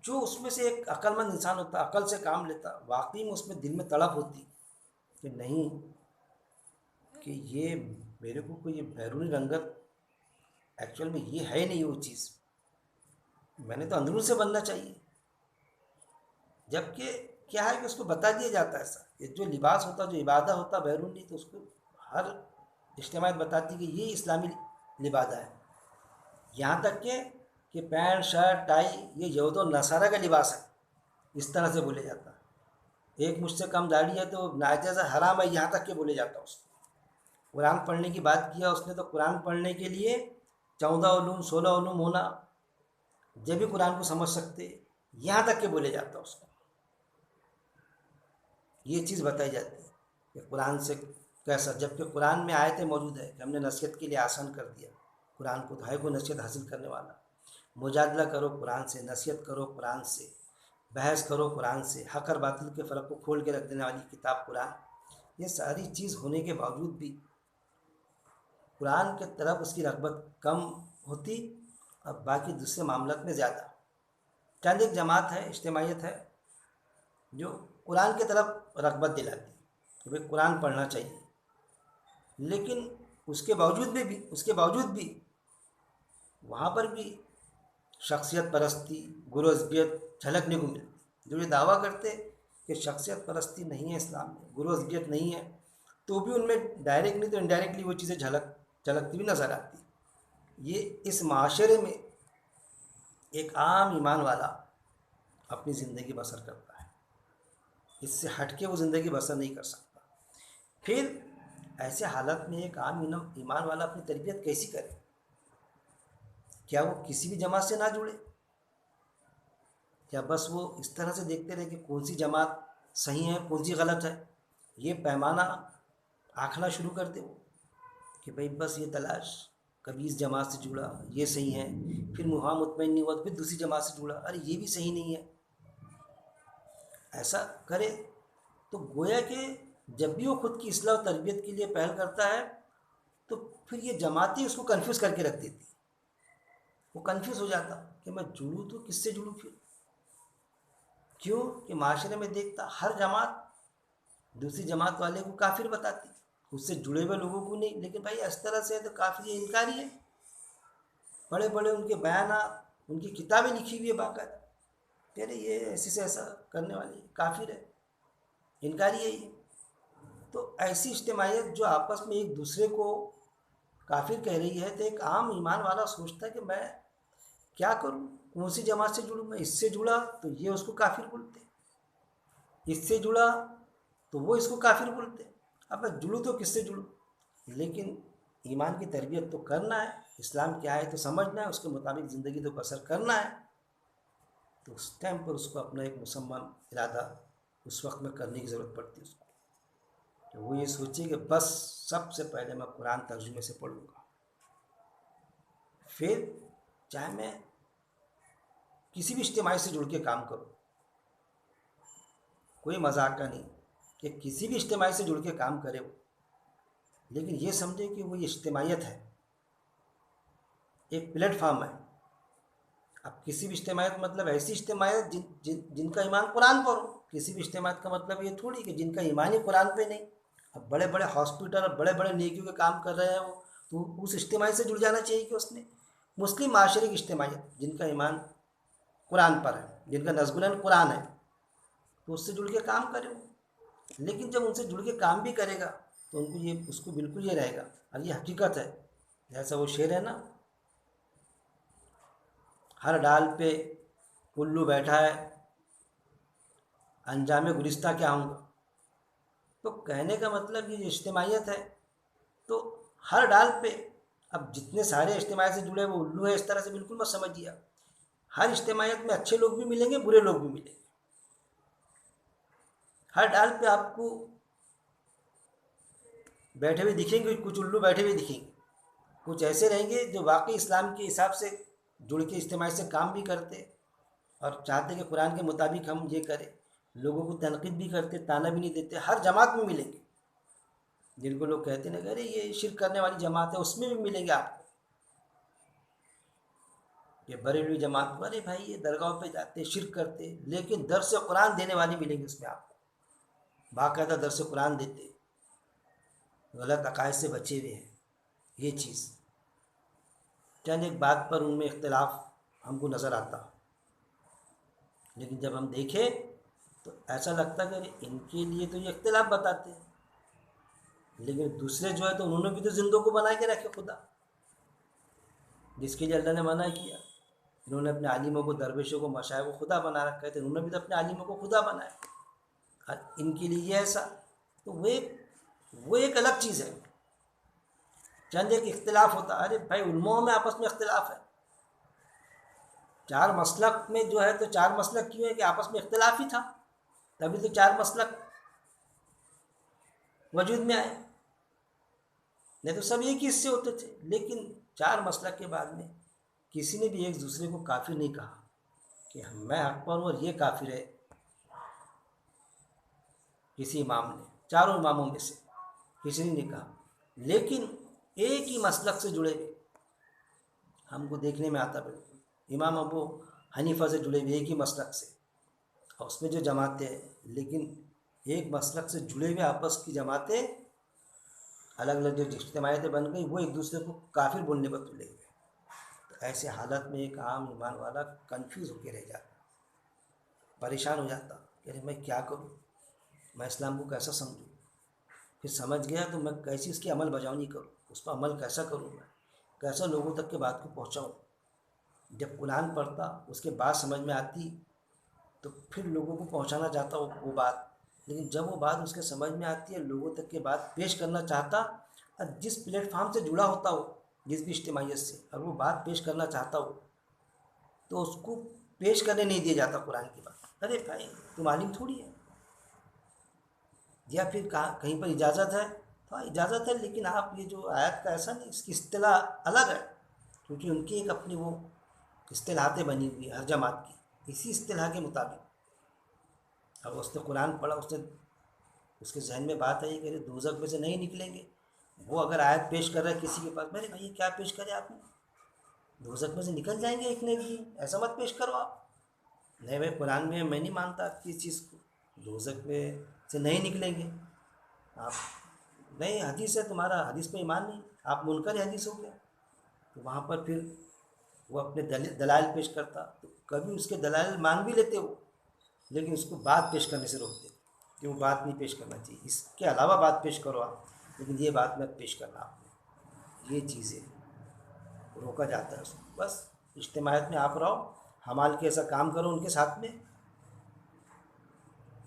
جو اس میں سے ایک عقل مند انسان ہوتا، عقل سے کام لیتا، واقعی میں اس میں دل میں تڑپ ہوتی کہ نہیں، کہ یہ میرے کو کوئی بیرونی رنگت ایکچوئل میں یہ ہے نہیں، وہ چیز میں نے تو اندرون سے بننا چاہیے، جبکہ کیا ہے کہ اس کو بتا دیا جاتا ہے ایسا کہ جو لباس ہوتا، جو عبادہ ہوتا بیرونی، تو اس کو ہر اجتماعیت بتاتی کہ یہ اسلامی لبادہ ہے، یہاں تک کہ پینٹ شرٹ ٹائی یہ یہود و نصارہ کا لباس ہے، اس طرح سے بولے جاتا ہے، ایک مجھ سے کم داڑھی ہے تو ناجائز حرام ہے، یہاں تک کہ بولے جاتا ہے اس کو، قرآن پڑھنے کی بات کیا اس نے تو قرآن پڑھنے کے لیے 14 علوم 16 علوم ہونا، جب بھی قرآن کو سمجھ سکتے، یہاں تک کہ بولے جاتا ہے اس کو، یہ چیز بتائی جاتی ہے کہ قرآن سے کیسا، جبکہ قرآن میں آیتیں موجود ہے کہ ہم نے نصیحت کے لیے آسان کر دیا قرآن کو، تو ہے کو نصیحت حاصل کرنے والا، مجادلہ کرو قرآن سے، نصیحت کرو قرآن سے، بحث کرو قرآن سے، حق اور باطل کے فرق کو کھول کے رکھ دینے والی کتاب قرآن، یہ ساری چیز ہونے کے باوجود بھی قرآن کے طرف اس کی رغبت کم ہوتی اور باقی دوسرے معاملات میں زیادہ، چند ایک جماعت ہے، اجتماعیت ہے جو قرآن کی طرف رغبت دلاتی کہ بھئی قرآن پڑھنا چاہیے، لیکن اس کے باوجود بھی وہاں پر بھی شخصیت پرستی، گرو عصبیت جھلکنے کو ملتی، جو یہ دعویٰ کرتے کہ شخصیت پرستی نہیں ہے اسلام میں، گرو عصبیت نہیں ہے، تو بھی ان میں ڈائریکٹ نہیں تو انڈائریکٹلی وہ چیزیں جھلکتی بھی نظر آتی، یہ اس معاشرے میں ایک عام ایمان والا اپنی زندگی بسر کرتا ہے، اس سے ہٹ کے وہ زندگی بسر نہیں کر سکتا، پھر ایسے حالت میں ایک عام ایمان والا اپنی تربیت کیسی کرے، کیا وہ کسی بھی جماعت سے نہ جڑے، یا بس وہ اس طرح سے دیکھتے رہے کہ کون سی جماعت صحیح ہے کون سی غلط ہے، یہ پیمانہ آنکھنا شروع کر دے وہ کہ بھئی بس یہ تلاش، کبھی اس جماعت سے جڑا یہ صحیح ہے، پھر وہاں مطمئن نہیں ہوا تو پھر دوسری جماعت سے جڑا، ارے یہ بھی صحیح نہیں ہے، ایسا کرے تو گویا کہ جب بھی وہ خود کی اصلاح و تربیت کے لیے پہل کرتا ہے تو پھر یہ جماعتیں اس کو کنفیوز کر کے رکھ دیتی، وہ کنفیوز ہو جاتا کہ میں جڑوں تو کس سے جڑوں، پھر کیوں کہ معاشرے میں دیکھتا ہر جماعت دوسری جماعت والے کو کافر بتاتی، اس سے جڑے ہوئے لوگوں کو نہیں. لیکن بھائی اس طرح سے تو کافی یہ انکاری ہے. بڑے بڑے ان کے بیانات، ان کی کتابیں لکھی ہوئی ہے باقاعدہ. پہلے یہ ایسے سے ایسا کرنے والی کافر ہے، انکاری ہے یہ. تو ایسی اجتماعیت جو آپس میں ایک دوسرے کو کافر کہہ رہی ہے، تو ایک عام ایمان والا سوچتا ہے کہ میں کیا کروں، کون سی جماعت سے جڑوں. میں اس سے جڑا تو یہ اس کو کافر بولتے، اس سے جڑا تو وہ اس کو کافر بولتے. اب میں جڑوں تو کس سے جڑوں؟ لیکن ایمان کی تربیت تو کرنا ہے، اسلام کیا ہے تو سمجھنا ہے، اس کے مطابق زندگی تو بسر کرنا ہے. تو اس ٹائم پر اس کو اپنا ایک مسلمان ارادہ اس وقت میں کرنے کی ضرورت پڑتی ہے اس کو، کہ وہ یہ سوچے کہ بس سب سے پہلے میں قرآن ترجمے سے پڑھوں گا. پھر چاہے میں کسی بھی اجتماعی سے جڑ کے کام کروں، کوئی مذاق کا نہیں کہ کسی بھی اجتماعی سے جڑ کے کام کرے وہ، لیکن یہ سمجھے کہ وہ یہ اجتماعیت ہے، ایک پلیٹ فارم ہے. اب کسی بھی اجتماعیت مطلب ایسی اجتماعیت جن کا ایمان قرآن پر ہو. کسی بھی اجتماعیت کا مطلب یہ تھوڑی کہ جن کا ایمان ہی قرآن پہ نہیں. اب بڑے بڑے ہاسپٹل اور بڑے بڑے نیکیوں کے کام کر رہے ہیں وہ، تو اس اجتماعی سے جڑ جانا چاہیے کہ اس نے مسلم معاشرے کی اجتماعیت جن کا ایمان قرآن پر ہے، جن کا نزل العلم قرآن ہے، تو اس سے جڑ کے کام کرے وہ. لیکن جب ان سے جڑ کے کام بھی کرے گا تو ان کو یہ اس کو بالکل یہ رہے گا، اور یہ حقیقت ہے. جیسا وہ شعر ہے نا، ہر ڈال پہ الو بیٹھا ہے، انجام گلستہ کیا ہوں گا. تو کہنے کا مطلب یہ اجتماعیت ہے تو ہر ڈال پہ، اب جتنے سارے اجتماعیت سے جڑے وہ الو ہے اس طرح سے بالکل مت سمجھیے. ہر اجتماعیت میں اچھے لوگ بھی ملیں گے، برے لوگ بھی ملیں گے. ہر ڈال پہ آپ کو بیٹھے ہوئے دکھیں گے، کچھ الو بیٹھے ہوئے دکھیں گے، کچھ ایسے رہیں گے جو واقعی اسلام کے حساب سے جڑ کے اجتماعی سے کام بھی کرتے اور چاہتے کہ قرآن کے مطابق ہم یہ کریں، لوگوں کو تنقید بھی کرتے، تانا بھی نہیں دیتے. ہر جماعت میں ملیں گے، جن کو لوگ کہتے ہیں کہ ارے یہ شرک کرنے والی جماعت ہے، اس میں بھی ملیں گے آپ کو. یہ بریلوی جماعت، ارے بھائی یہ درگاہوں پہ جاتے شرک کرتے، لیکن درس قرآن دینے والی ملیں گے اس میں آپ کو، باقاعدہ درس قرآن دیتے، غلط عقائد سے بچے ہوئے ہیں. یہ چیز چند ایک بات پر ان میں اختلاف ہم کو نظر آتا، لیکن جب ہم دیکھیں تو ایسا لگتا کہ ان کے لیے تو یہ اختلاف بتاتے ہیں، لیکن دوسرے جو ہے تو انہوں نے بھی تو زندوں کو بنا کے رکھے خدا، جس کے لیے اللہ نے منع کیا. انہوں نے اپنے عالموں کو، درویشوں کو، مشائخ کو خدا بنا رکھا ہے، تو انہوں نے بھی تو اپنے عالموں کو خدا بنایا. اور ان کے لیے یہ ایسا، تو وہ ایک الگ چیز ہے. چند ایک اختلاف ہوتا، ارے بھائی علماء میں آپس میں اختلاف ہے. چار مسلک میں جو ہے تو چار مسلک کیوں ہے کہ آپس میں اختلاف ہی تھا، تبھی تو چار مسلک وجود میں آئے، نہیں تو سب ایک ہی حصے ہوتے تھے. لیکن چار مسلک کے بعد میں کسی نے بھی ایک دوسرے کو کافر نہیں کہا کہ میں حق پر ہوں اور یہ کافر ہے. کسی امام نے، چاروں اماموں میں سے کسی نے نہیں کہا. لیکن ایک ہی مسلک سے جڑے ہوئے ہم کو دیکھنے میں آتا، بالکل امام ابو حنیفہ سے جڑے ہوئے ایک ہی مسلک سے، اور اس میں جو جماعتیں ہیں، لیکن ایک مسلک سے جڑے ہوئے آپس کی جماعتیں الگ الگ جو اجتماعیتیں بن گئی، وہ ایک دوسرے کو کافر بولنے پر تلے ہوئے. تو ایسے حالت میں ایک عام ایمان والا کنفیوز ہو کے رہ جاتا، پریشان ہو جاتا کہ میں کیا کروں، میں اسلام کو کیسا سمجھوں. پھر سمجھ گیا تو میں کیسی اس کی عمل بجاؤنی کروں، اس پر عمل کیسا کروں، میں کیسا لوگوں تک کے بات کو پہنچاؤں. جب قرآن پڑھتا اس کے بعد سمجھ میں آتی تو پھر لوگوں کو پہنچانا چاہتا وہ بات. لیکن جب وہ بات اس کے سمجھ میں آتی ہے، لوگوں تک کے بات پیش کرنا چاہتا، اور جس پلیٹ فارم سے جڑا ہوتا ہو، جس بھی اجتماعیت سے، اور وہ بات پیش کرنا چاہتا ہو تو اس کو پیش کرنے نہیں دیا جاتا قرآن کی بات. ارے بھائی تم عالم تھوڑی ہے، یا پھر کہیں پر اجازت ہے تو اجازت ہے، لیکن آپ یہ جو آیت کا ایسا نہیں، اس کی اصطلاح الگ ہے، کیونکہ ان کی ایک اپنی وہ اصطلاحاتیں بنی ہوئی ہر جماعت کی، اسی اصطلاح کے مطابق. اب اس نے قرآن پڑھا، اس کے ذہن میں بات آئی کہ دوزخ میں سے نہیں نکلیں گے. وہ اگر آیت پیش کر رہا ہے کسی کے پاس، میرے بھائی کیا پیش کرے آپ نے، دوزخ میں سے نکل جائیں گے ایک نے بھی، ایسا مت پیش کرو آپ. نہیں بھائی قرآن میں نہیں مانتا آپ کی اس چیز کو، دوزخ میں سے نہیں نکلیں گے آپ. نہیں حدیث ہے تمہارا، حدیث پہ ایمان نہیں، آپ منکر حدیث ہو گیا. تو وہاں پر پھر وہ اپنے دلائل پیش کرتا، تو کبھی اس کے دلائل مان بھی لیتے وہ، لیکن اس کو بات پیش کرنے سے روک دیتے کہ وہ بات نہیں پیش کرنا چاہیے، اس کے علاوہ بات پیش کرو آپ، لیکن یہ بات مت پیش کرنا آپ نے. یہ چیزیں روکا جاتا ہے اس کو. بس اجتماعیت میں آپ رہو، حمال کے ایسا کام کرو ان کے ساتھ میں،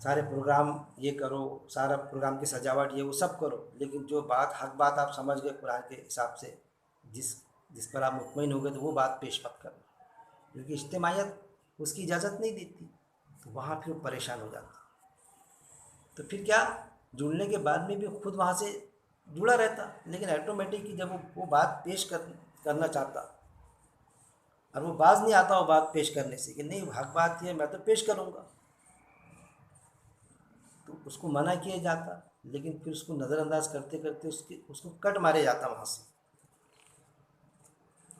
سارے پروگرام یہ کرو، سارا پروگرام کی سجاوٹ یہ وہ سب کرو، لیکن جو بات حق بات آپ سمجھ گئے قرآن کے حساب سے، جس جس پر آپ مطمئن ہو گئے، تو وہ بات پیش مت کرنا، کیونکہ اجتماعیت اس کی اجازت نہیں دیتی. تو وہاں پھر وہ پریشان ہو جاتا. تو پھر کیا، جڑنے کے بعد میں بھی خود وہاں سے جڑا رہتا، لیکن آٹومیٹک جب وہ بات پیش کرنا چاہتا، اور وہ باز نہیں آتا وہ بات پیش کرنے سے کہ نہیں حق بات یہ میں تو پیش کروں گا، تو اس کو منع کیا جاتا. لیکن پھر اس کو نظر انداز کرتے کرتے اس کو کٹ مارے جاتا وہاں سے.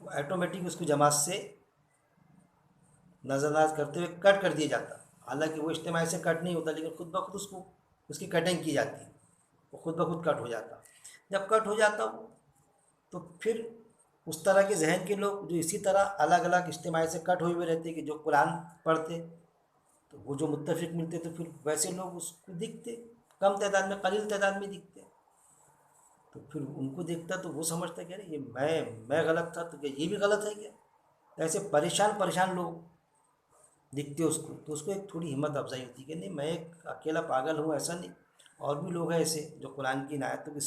وہ آٹومیٹک اس کو جماعت سے نظر انداز کرتے ہوئے کٹ کر دیا جاتا. حالانکہ وہ اجتماعی سے کٹ نہیں ہوتا، لیکن خود بخود اس کی کٹنگ کی جاتی، وہ خود بخود کٹ ہو جاتا. جب کٹ ہو جاتا وہ، تو پھر اس طرح کے ذہن کے لوگ جو اسی طرح الگ الگ اجتماعی سے کٹ ہوئے رہتے، کہ جو قرآن پڑھتے، تو وہ جو متفق ملتے، تو پھر ویسے لوگ اس کو دیکھتے، کم تعداد میں قلیل تعداد میں دیکھتے. تو پھر ان کو دیکھتا تو وہ سمجھتا کہ ارے یہ میں غلط تھا، تو کہ یہ بھی غلط ہے کیا. ایسے پریشان لوگ دکھتے اس کو، تو اس کو ایک تھوڑی ہمت افزائی ہوتی کہ نہیں میں ایک اکیلا پاگل ہوں ایسا نہیں، اور بھی لوگ ہیں ایسے جو قرآن کی عنایتوں کو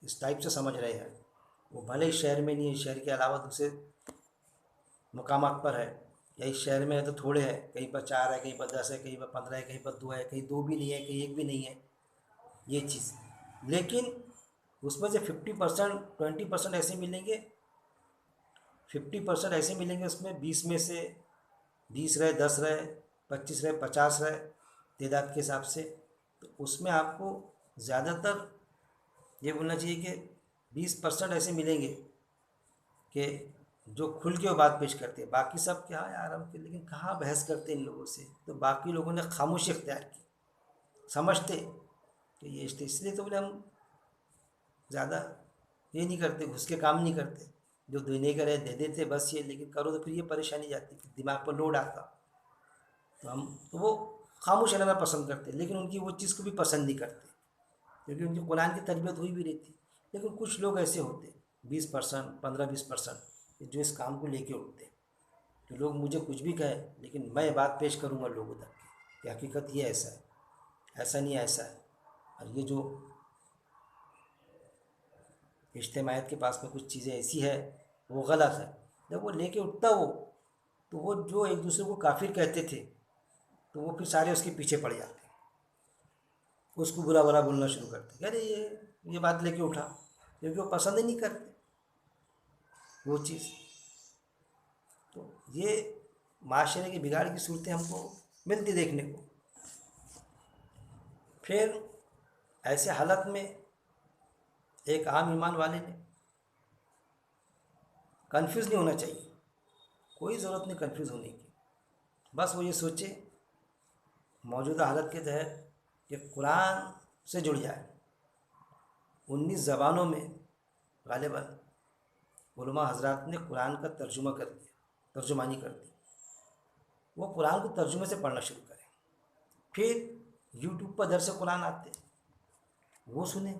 اس ٹائپ سے سمجھ رہے ہیں. وہ بھلے ہی شہر میں نہیں ہے، شہر کے علاوہ دوسرے مقامات پر ہے، یا اس شہر میں ہے تو تھوڑے ہے، کہیں پر 4 ہے، کہیں پر 10 ہے، کہیں پر 15 ہے، کہیں پر 2 ہے، کہیں 2 بھی نہیں ہے، کہیں 1 بھی نہیں ہے. یہ چیز، لیکن اس میں سے 50%، 20% ایسے ملیں گے، 50% ایسے ملیں گے، اس میں 20 میں سے 20 رہے، 10 رہے، 25 رہے، 50 رہے تعداد کے حساب سے. تو اس میں آپ کو زیادہ تر یہ بولنا چاہیے کہ 20% ایسے ملیں گے کہ جو کھل کے وہ بات پیش کرتے ہیں. باقی سب کیا یار ہم، لیکن کہاں بحث کرتے ان لوگوں سے. تو باقی لوگوں نے خاموشی اختیار کی، سمجھتے کہ یہ اس لیے تو بولے ہم زیادہ یہ نہیں کرتے، گھس کے کام نہیں کرتے، جو دینے کا رہے دے دیتے بس یہ، لیکن کرو تو پھر یہ پریشانی جاتی، دماغ پر لوڈ آتا. تو وہ خاموش رہنا پسند کرتے، لیکن ان کی وہ چیز کو بھی پسند نہیں کرتے، کیونکہ ان کی قرآن کی تربیت ہوئی بھی رہتی. لیکن کچھ لوگ ایسے ہوتے 20%، 15-20%، جو اس کام کو لے کے اٹھتے، کہ لوگ مجھے کچھ بھی کہیں لیکن میں بات پیش کروں گا لوگوں تک کہ حقیقت یہ ایسا ہے، ایسا نہیں ایسا ہے. اور یہ جو اجتماعیت کے پاس میں کچھ چیزیں ایسی ہے وہ غلط ہے، جب وہ لے کے اٹھتا وہ، تو وہ جو ایک دوسرے کو کافر کہتے تھے، تو وہ پھر سارے اس کے پیچھے پڑ جاتے، اس کو برا برا بولنا شروع کرتے کہ ارے یہ بات لے کے اٹھا، کیونکہ وہ پسند ہی نہیں کرتے وہ چیز. تو یہ معاشرے کی بگاڑ کی صورتیں ہم کو ملتی دیکھنے کو. پھر ایسے حالت میں ایک عام ایمان والے نے کنفیوز نہیں ہونا چاہیے، کوئی ضرورت نہیں کنفیوز ہونے کی. بس وہ یہ سوچے موجودہ حالت کے تحت کہ قرآن سے جڑ جائے. 19 زبانوں میں غالباً علماء حضرات نے قرآن کا ترجمہ کر دیا، ترجمانی کر دی. وہ قرآن کو ترجمے سے پڑھنا شروع کریں. پھر یوٹیوب پر درس قرآن آتے، وہ سنیں،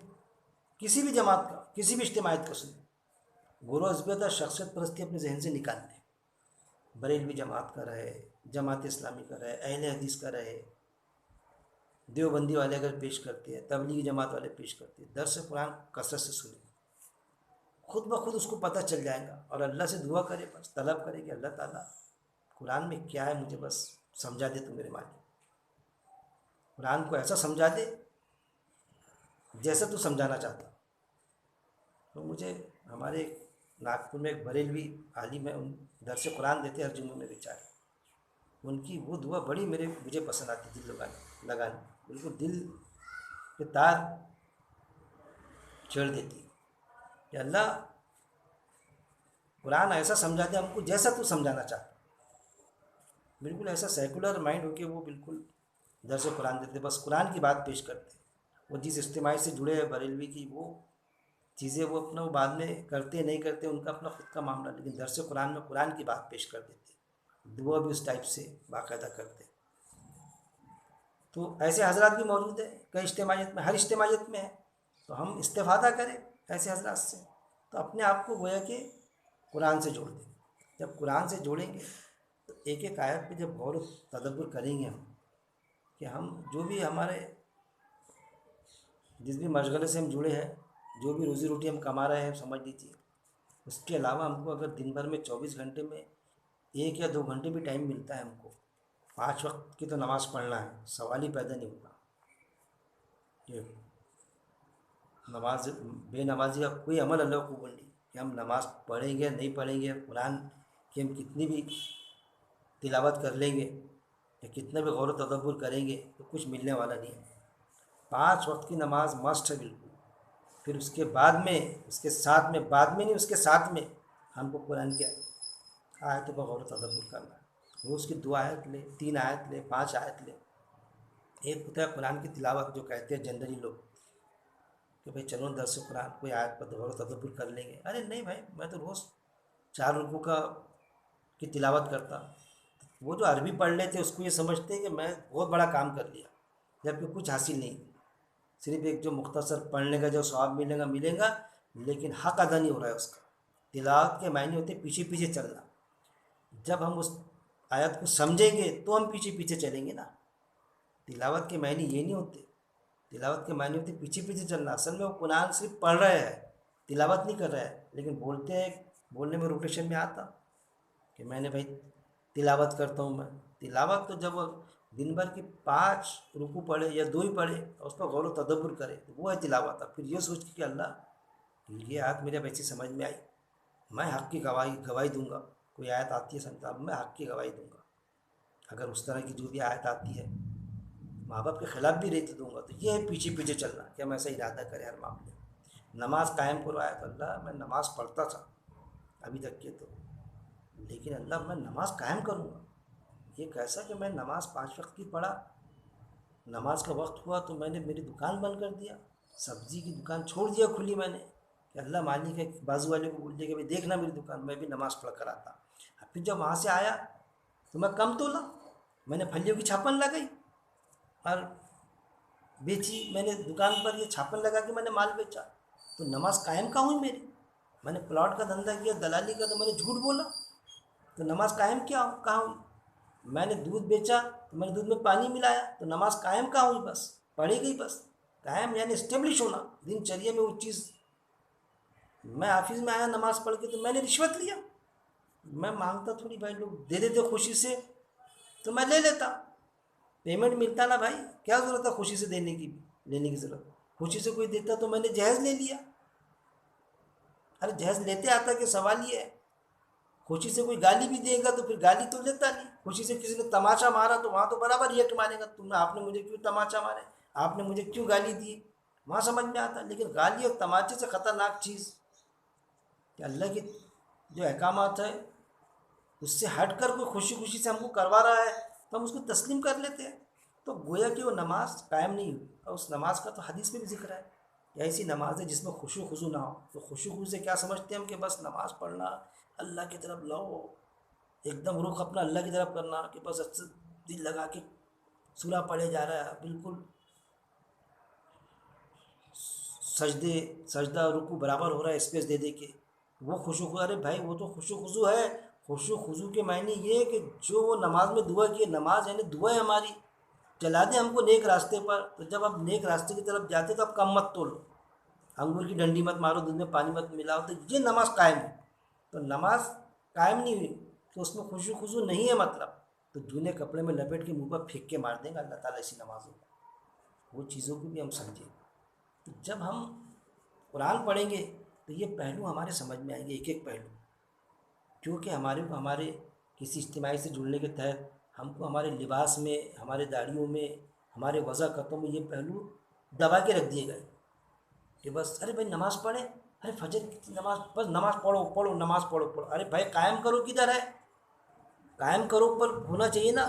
کسی بھی جماعت کا، کسی بھی اجتماعیت کا سنیں. غرو عصبیت اور شخصیت پرستی اپنے ذہن سے نکال دیں. بریلوی جماعت کا رہے، جماعت اسلامی کا رہے، اہل حدیث کا رہے، دیوبندی والے اگر پیش کرتے ہیں، تبلیغی جماعت والے پیش کرتے ہیں، درس قرآن کثرت سے سنیں. خود بخود اس کو پتہ چل جائے گا. اور اللہ سے دعا کرے، بس طلب کرے کہ اللہ تعالیٰ قرآن میں کیا ہے مجھے بس سمجھا دے تو میرے مالک. قرآن کو ایسا سمجھا دے جیسا تو سمجھانا چاہتا. تو مجھے ہمارے ناگپور میں ایک بریلوی عالم ہے، ان درس قرآن دیتے ہر جمعے میں بیچارے. ان کی وہ دعا بڑی مجھے پسند آتی، دل لگانے بالکل دل کے تار چھیڑ دیتی کہ اللہ قرآن ایسا سمجھا دے ہم کو جیسا تو سمجھانا چاہتا. بالکل ایسا سیکولر مائنڈ ہو کے وہ بالکل درس قرآن دیتے، بس قرآن کی بات پیش کرتے. وہ جس اجتماعی سے جڑے ہیں بریلوی کی، وہ چیزیں وہ اپنا وہ بعد میں کرتے نہیں کرتے ان کا اپنا خود کا معاملہ، لیکن درس قرآن میں قرآن کی بات پیش کر دیتے، دعا بھی اس ٹائپ سے باقاعدہ کرتے۔ تو ایسے حضرات بھی موجود ہیں کئی اجتماعیت میں، ہر اجتماعیت میں ہے، تو ہم استفادہ کریں ایسے حضرات سے، تو اپنے آپ کو گویا کہ قرآن سے جوڑ دیں۔ جب قرآن سے جوڑیں گے تو ایک ایک آیت پہ جب غور و تدبر کریں گے ہم، کہ ہم جو بھی ہمارے جس بھی مشغلے سے ہم جڑے ہیں، جو بھی روزی روٹی ہم کما رہے ہیں، سمجھ لیجیے اس کے علاوہ ہم کو اگر دن بھر میں 24 گھنٹے میں 1 یا 2 گھنٹے بھی ٹائم ملتا ہے ہم کو، 5 وقت کی تو نماز پڑھنا ہے، سوال ہی پیدا نہیں ہوگا کہ نماز بے نمازی کا کوئی عمل اللہ کو قبول نہیں، کہ ہم نماز پڑھیں گے نہیں پڑھیں گے، قرآن کی ہم کتنی بھی تلاوت کر لیں گے یا کتنا بھی غور و تدبر کریں گے تو کچھ ملنے والا نہیں ہے۔ 5 وقت کی نماز مسٹ ہے بالکل، پھر اس کے بعد میں اس کے ساتھ میں، بعد میں نہیں اس کے ساتھ میں ہم کو قرآن کی آیتوں کا غور و تدبر کرنا ہے۔ روز کی 2 آیت لے، 3 آیت لے، 5 آیت لے۔ ایک ہوتا ہے قرآن کی تلاوت جو کہتے ہیں جنرلی لوگ کہ بھائی چلو درس قرآن کوئی آیت پر غور و تدبر کر لیں گے، ارے نہیں بھائی، میں تو روز 4 رکوع کی تلاوت کرتا۔ وہ جو عربی پڑھ لیتے اس کو یہ سمجھتے ہیں کہ میں بہت بڑا کام کر لیا، جبکہ کچھ حاصل نہیں، صرف ایک جو مختصر پڑھنے کا جو ثواب ملے گا لیکن حق ادا نہیں ہو رہا ہے اس کا۔ تلاوت کے معنی ہوتے پیچھے پیچھے چلنا، جب ہم اس آیت کو سمجھیں گے تو ہم پیچھے پیچھے چلیں گے نا۔ تلاوت کے معنی یہ نہیں ہوتے، تلاوت کے معنی ہوتے پیچھے پیچھے چلنا۔ اصل میں وہ قرآن صرف پڑھ رہے ہیں، تلاوت نہیں کر رہے ہیں، لیکن بولتے ہیں، بولنے میں روٹیشن میں آتا کہ میں نے بھائی تلاوت کرتا ہوں۔ میں تلاوت تو جب دن بھر کی 5 رکوع پڑھے یا 2 ہی پڑھے اور اس پر غور و تدبر کرے تو وہ ہے تلاوت۔ پھر یہ سوچ کے کہ اللہ یہ آیت میرے ویسی سمجھ میں آئی، میں حق کی گواہی دوں گا۔ کوئی آیت آتی ہے سنتا، میں حق کی گواہی دوں گا، اگر اس طرح کی جو بھی آیت آتی ہے ماں باپ کے خلاف بھی رہتی دوں گا، تو یہ ہے پیچھے پیچھے چلنا کہ ہم ایسا ارادہ کریں ہر معاملے میں۔ نماز قائم کروایا تو اللہ میں نماز پڑھتا تھا ابھی تک کے تو، لیکن اللہ میں نماز قائم کروں گا۔ یہ کیسا کہ میں نماز 5 وقت کی پڑھا، نماز کا وقت ہوا تو میں نے میری دکان بند کر دیا، سبزی کی دکان چھوڑ دیا کھلی میں نے، کہ اللہ مالک ہے، بازو والے کو بول دیا کہ بھائی دیکھنا میری دکان، میں بھی نماز پڑھ کر آتا۔ پھر جب وہاں سے آیا تو میں کم تولا، میں نے پھلیوں کی چھاپن لگائی اور بیچی، میں نے دکان پر یہ چھاپن لگا کے میں نے مال بیچا، تو نماز قائم کہاں ہوئی میری؟ میں نے پلاٹ کا دھندا کیا، دلالی کا، تو میں نے جھوٹ بولا، تو نماز قائم کہاں ہوئی؟ میں نے دودھ بیچا تو میں نے دودھ میں پانی ملایا، تو نماز قائم کہاں ہوئی؟ بس پڑھی گئی، بس قائم یعنی اسٹیبلش ہونا دن چریے میں وہ چیز۔ میں آفس میں آیا نماز پڑھ کے تو میں نے رشوت لیا، میں مانگتا تھوڑی، بھائی لوگ دے دیتے خوشی سے تو میں لے لیتا، پیمنٹ ملتا نا بھائی، کیا ضرورت ہے خوشی سے لینے کی ضرورت؟ خوشی سے کوئی دیتا تو میں نے جہیز لے لیا۔ ارے جہیز لیتے آتا کہ سوال یہ ہے، خوشی سے کوئی گالی بھی دے گا تو پھر گالی تو لیتا نہیں، خوشی سے کسی نے تماچا مارا تو وہاں تو برابر ریٹ مارے گا، آپ نے مجھے کیوں تماچا مارے، آپ نے مجھے کیوں گالی دی، وہاں سمجھ میں آتا۔ لیکن گالی اور تماچے سے خطرناک چیز کہ اللہ کی جو احکامات ہے اس سے ہٹ کر کوئی خوشی سے ہم کو کروا رہا ہے تو ہم اس کو تسلیم کر لیتے ہیں، تو گویا کہ وہ نماز قائم نہیں ہوئی۔ اور اس نماز کا تو حدیث میں بھی ذکر ہے کہ ایسی نماز ہے جس میں خشوع خضوع نہ ہو۔ تو خشوع خضوع سے کیا سمجھتے ہیں ہم کہ بس نماز پڑھنا، اللہ کی طرف لاؤ، ایک دم رخ اپنا اللہ کی طرف کرنا، کہ بس دل لگا کے سورہ پڑھے جا رہا ہے، بالکل سجدہ رکوع برابر ہو رہا ہے اسپیس دے دے کے، وہ خشوع خضوع۔ ارے بھائی وہ تو خشوع خضوع ہے، خشوع خضوع کے معنی یہ ہے کہ جو وہ نماز میں دعا کی، نماز یعنی دعا ہے ہماری، چلا دے ہم کو نیک راستے پر۔ تو جب آپ نیک راستے کی طرف جاتے تو آپ کم مت تولو، انگور کی ڈنڈی مت مارو، دودھ میں پانی مت ملاؤ، تو یہ نماز قائم ہے۔ تو نماز قائم نہیں ہوئی تو اس میں خشوع خضوع نہیں ہے مطلب، تو جونے کپڑے میں لپیٹ کے منہ پر پھینک کے مار دیں گا اللہ تعالیٰ ایسی نمازوں کو۔ وہ چیزوں کو بھی ہم سمجھیں۔ تو جب ہم قرآن پڑھیں گے تو یہ پہلو ہمارے سمجھ میں آئیں گے، ایک ایک پہلو، کیونکہ ہمارے کسی اجتماعی سے جڑنے کے تحت ہم کو ہمارے لباس میں، ہمارے داڑھیوں میں، ہمارے وضاقتوں میں یہ پہلو دبا کے رکھ دیے گئے کہ بس ارے بھائی نماز پڑھیں، ارے فجر کی نماز، بس نماز پڑھو نماز پڑھو۔ ارے بھائی قائم کرو کدھر ہے؟ قائم کرو پر ہونا چاہیے نا،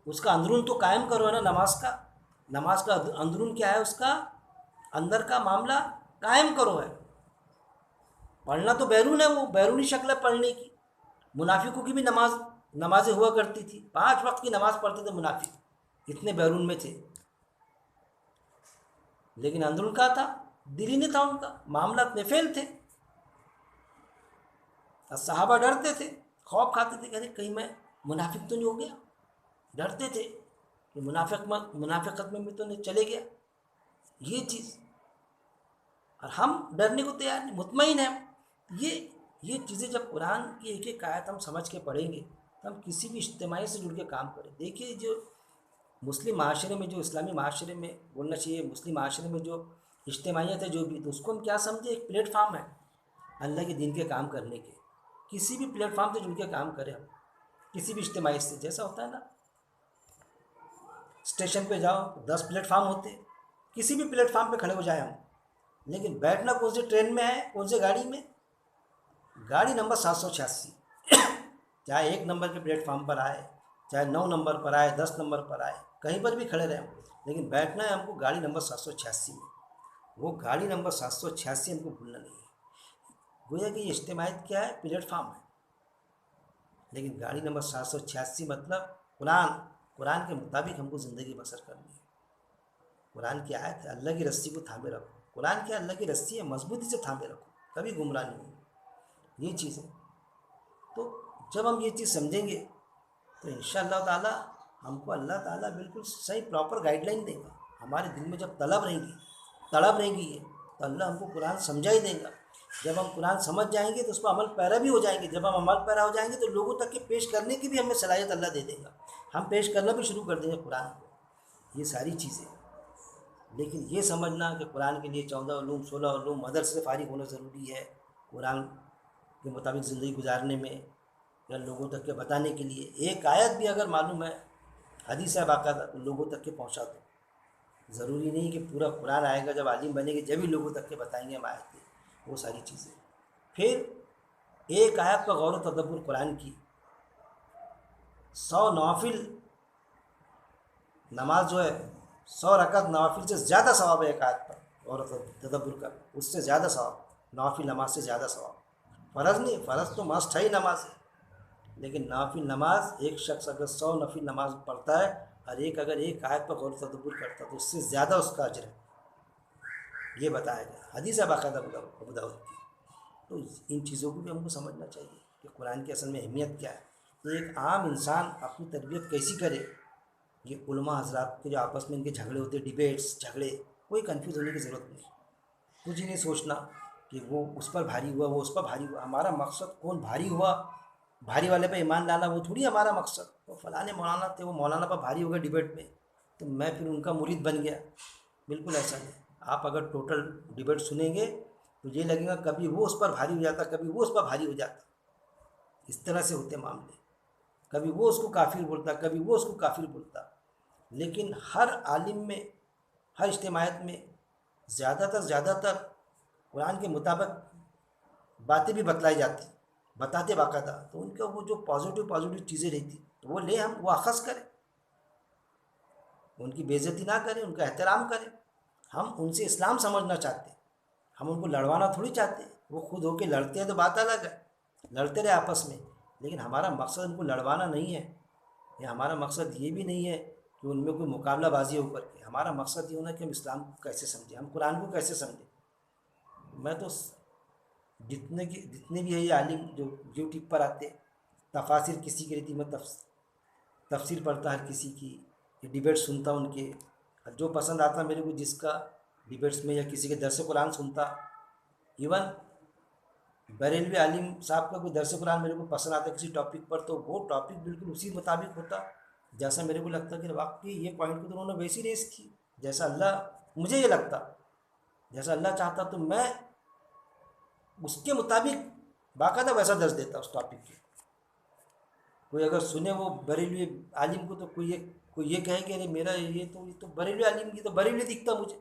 اس کا اندرون تو قائم کرو ہے نا نماز کا۔ نماز کا اندرون کیا ہے؟ اس کا اندر کا معاملہ قائم کرو ہے۔ پڑھنا تو بیرون ہے، وہ بیرونی شکل ہے پڑھنے کی. منافقوں کی بھی نمازیں ہوا کرتی تھی، 5 وقت کی نماز پڑھتے تھے منافق، اتنے بیرون میں تھے. لیکن اندرون کا تھا، دل ہی نہیں تھا ان کا، معاملات میں فیل تھے. صحابہ ڈرتے تھے، خوف کھاتے تھے کہ کہیں میں منافق تو نہیں ہو گیا. ڈرتے تھے کہ منافقت میں بھی تو نہیں چلے گیا یہ چیز. اور ہم ڈرنے کو تیار نہیں، مطمئن ہیں. یہ چیزیں جب قرآن کی ایک ایک آیت ہم سمجھ کے پڑھیں گے تو ہم کسی بھی اجتماعی سے جڑ کے کام کریں. دیکھیے جو مسلم معاشرے میں، جو اسلامی معاشرے میں بولنا چاہیے، مسلم معاشرے میں جو اجتماعیت ہے جو بھی، تو اس کو ہم کیا سمجھیں؟ ایک پلیٹ فارم ہے اللہ کے دین کے کام کرنے کے. کسی بھی پلیٹ فارم سے جڑ کے کام کریں ہم، کسی بھی اجتماعی سے. جیسا ہوتا ہے نا اسٹیشن پہ جاؤ 10 پلیٹ فارم ہوتے ہیں، کسی بھی پلیٹ فارم پہ کھڑے ہو جائیں ہم، لیکن بیٹھنا کون سی ٹرین میں ہے، کون سی گاڑی میں؟ گاڑی نمبر 786. چاہے 1 نمبر کے پلیٹ فارم پر آئے، چاہے 9 نمبر پر آئے، 10 نمبر پر آئے، کہیں پر بھی کھڑے رہیں، لیکن بیٹھنا ہے ہم کو گاڑی نمبر 786 میں. وہ گاڑی نمبر 786 ہم کو بھولنا نہیں ہے. گویا کہ یہ اجتماعیت کیا ہے؟ پلیٹ فارم ہے. لیکن گاڑی نمبر 786 مطلب قرآن کے مطابق ہم کو زندگی بسر کرنی ہے. قرآن کی آیت ہے، اللہ کی رسی کو تھامے رکھو. قرآن کیا؟ اللہ کی رسی ہے، مضبوطی سے تھامے رکھو، کبھی گمراہ نہیں ہوگی. یہ چیز ہے. تو جب ہم یہ چیز سمجھیں گے تو انشاءاللہ تعالی ہم کو اللہ تعالیٰ بالکل صحیح پراپر گائیڈ لائن دے گا. ہمارے دل میں جب تڑپ رہیں گی یہ، تو اللہ ہم کو قرآن سمجھا ہی دے گا. جب ہم قرآن سمجھ جائیں گے تو اس پر عمل پیرا بھی ہو جائیں گے. جب ہم عمل پیرا ہو جائیں گے تو لوگوں تک کے پیش کرنے کی بھی ہمیں صلاحیت اللہ دے دے گا. ہم پیش کرنا بھی شروع کر دیں گے قرآن کو. یہ ساری چیزیں. لیکن یہ سمجھنا کہ قرآن کے لیے 14 علوم 16 علوم مدرسے سے فارغ ہونا ضروری ہے قرآن کے مطابق زندگی گزارنے میں، یا لوگوں تک کے بتانے کے لیے. ایک آیت بھی اگر معلوم ہے، حدیث ہے باقاعدہ، تو لوگوں تک کے پہنچا دو. ضروری نہیں کہ پورا قرآن آئے گا، جب عالم بنے گے جب ہی لوگوں تک کے بتائیں گے ہم آیتیں، وہ ساری چیزیں. پھر ایک آیت پر غور و تدبر قرآن کی. 100 نوافل نماز جو ہے، 100 رکعت نوافل سے زیادہ ثواب ہے ایک آیت پر غور و تدبر کر، اس سے زیادہ ثواب. نوافل نماز سے زیادہ ثواب. فرض نہیں، فرض تو مسٹ ہے ہی نماز ہے، لیکن نوافل نماز ایک شخص اگر 100 نفل نماز پڑھتا ہے اور اگر ایک آیت پر غور و تدبر کرتا ہے تو اس سے زیادہ اس کا اجر ہے. یہ بتایا گیا، حدیث ہے باقاعدہ ابو داؤد کی. تو ان چیزوں کو بھی ہم کو سمجھنا چاہیے کہ قرآن کی اصل میں اہمیت کیا ہے. تو ایک عام انسان اپنی تربیت کیسی کرے. یہ علماء حضرات کے جو آپس میں ان کے جھگڑے ہوتے، ڈیبیٹس، جھگڑے، کوئی کنفیوز ہونے کی ضرورت نہیں. کچھ ہی نہیں سوچنا کہ وہ اس پر بھاری ہوا، وہ اس پر بھاری ہوا. ہمارا مقصد کون بھاری ہوا، بھاری والے پہ ایمان لانا، وہ تھوڑی ہمارا مقصد. وہ فلاں مولانا تھے، وہ مولانا پر بھاری ہو گئے ڈیبیٹ میں تو میں پھر ان کا مرید بن گیا. بالکل ایسا نہیں. آپ اگر ٹوٹل ڈیبیٹ سنیں گے تو یہ لگے گا کبھی وہ اس پر بھاری ہو جاتا، کبھی وہ اس پر بھاری ہو جاتا. اس طرح سے ہوتے معاملے. کبھی وہ اس کو کافر بولتا، کبھی وہ اس کو کافر بولتا. لیکن ہر عالم میں، ہر اجتماعیت میں زیادہ تر قرآن کے مطابق باتیں بھی بتلائی جاتی، بتاتے باقاعدہ. تو ان کا وہ جو پازیٹیو چیزیں رہتی تو وہ لیں ہم، وہ اخذ کریں، ان کی بے عزتی نہ کریں، ان کا احترام کریں. ہم ان سے اسلام سمجھنا چاہتے ہیں، ہم ان کو لڑوانا تھوڑی چاہتے ہیں. وہ خود ہو کے لڑتے ہیں تو بات الگ ہے، لڑتے رہے آپس میں، لیکن ہمارا مقصد ان کو لڑوانا نہیں ہے. یا ہمارا مقصد یہ بھی نہیں ہے کہ ان میں کوئی مقابلہ بازی ہو کر کے. ہمارا مقصد یہ ہونا کہ ہم اسلام کو کیسے سمجھیں، ہم قرآن کو کیسے سمجھیں. میں تو جتنے بھی ہے یہ عالم جو یوٹیوب پر آتے، تفاسیر کسی کی رہتی، میں تفسیر پڑھتا ہر کسی کی، ڈیبیٹ سنتا ان کے، جو پسند آتا میرے کو جس کا ڈیبیٹس میں، یا کسی کے درس قرآن سنتا. ایون بریلوی عالم صاحب کا کوئی درس قرآن میرے کو پسند آتا کسی ٹاپک پر، تو وہ ٹاپک بالکل اسی مطابق ہوتا جیسا میرے کو لگتا کہ واقعی یہ پوائنٹ کو تو انہوں نے ویسی ریس کی جیسا اللہ، مجھے یہ لگتا جیسا اللہ چاہتا، تو میں اس کے مطابق باقاعدہ ویسا درس دیتا اس ٹاپک کے. کوئی اگر سنے وہ بریلوی عالم کو تو کوئی یہ کہے کہ ارے میرا یہ تو بریلوی عالم کی تو بریلوی دکھتا مجھے.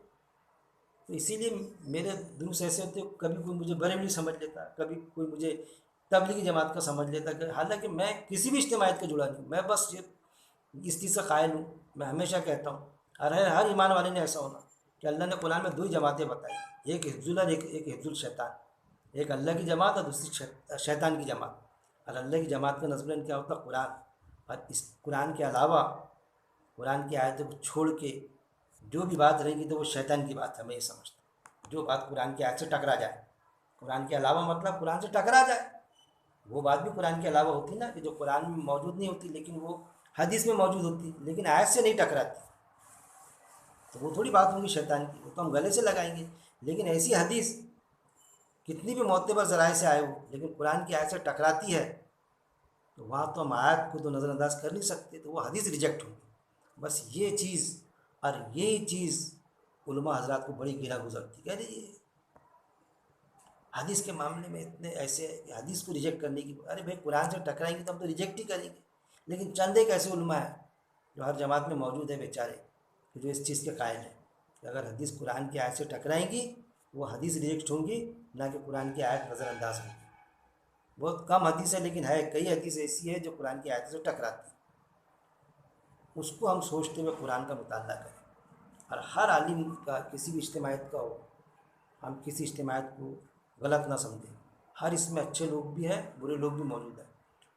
تو اسی لیے میرے دروس ایسے ہوتے، کبھی کوئی مجھے بریلوی سمجھ لیتا، کبھی کوئی مجھے تبلیغی جماعت کا سمجھ لیتا، کہ حالانکہ میں کسی بھی اجتماعیت کا جڑا نہیں ہوں. میں بس یہ اس چیز سے قائل ہوں، میں ہمیشہ کہتا ہوں، اور ہر ایمان والے نے ایسا ہونا کہ اللہ نے قرآن میں 2 ہی جماعتیں بتائی، ایک حفظ اللہ، ایک حفظ الشیطان. ایک اللہ کی جماعت اور دوسری شیطان کی جماعت. اور اللہ کی جماعت کا نظم کیا ہوتا ہے؟ قرآن. اور اس قرآن کے علاوہ قرآن کی آیتوں کو چھوڑ کے جو بھی بات رہے گی تو وہ شیطان کی بات ہے. میں یہ سمجھتا ہوں جو بات قرآن کی آیت سے ٹکرا جائے، قرآن کے علاوہ مطلب قرآن سے ٹکرا جائے، وہ بات بھی قرآن کے علاوہ ہوتی نا، کہ جو قرآن میں موجود نہیں ہوتی لیکن وہ حدیث میں موجود ہوتی لیکن آیت سے نہیں ٹکراتی، تو وہ تھوڑی بات ہوگی شیطان کی، وہ تو ہم گلے سے لگائیں گے. لیکن ایسی حدیث کتنی بھی معتبر ذرائع سے آئے ہو لیکن قرآن کی آیت سے ٹکراتی ہے تو وہاں تو ہم آیت کو تو نظر انداز کر نہیں سکتے، تو وہ حدیث ریجیکٹ ہوگی. بس یہ چیز اور یہی چیز علماء حضرات کو بڑی گرا گزرتی. کہہ رہی حدیث کے معاملے میں اتنے ایسے کہ حدیث کو ریجیکٹ کرنے کی، ارے بھائی قرآن سے ٹکرائیں گے تو ہم تو ریجیکٹ ہی کریں گے. لیکن چند ایک ایسے علماء ہیں جو ہر جماعت میں موجود ہے بیچارے، کہ جو اس چیز کے قائل ہیں کہ اگر حدیث قرآن کی آیت سے ٹکرائیں گی وہ حدیث ریجیکٹ ہوں گی، نہ کہ قرآن کی آیت نظر انداز ہوگی. بہت کم حدیث ہے لیکن ہے، کئی حدیث ایسی ہے جو قرآن کی آیت سے ٹکراتی ہے. اس کو ہم سوچتے ہوئے قرآن کا مطالعہ کریں. اور ہر عالم کا کسی بھی اجتماعیت کا ہو، ہم کسی اجتماعیت کو غلط نہ سمجھیں. ہر اس میں اچھے لوگ بھی ہیں، برے لوگ بھی موجود ہیں.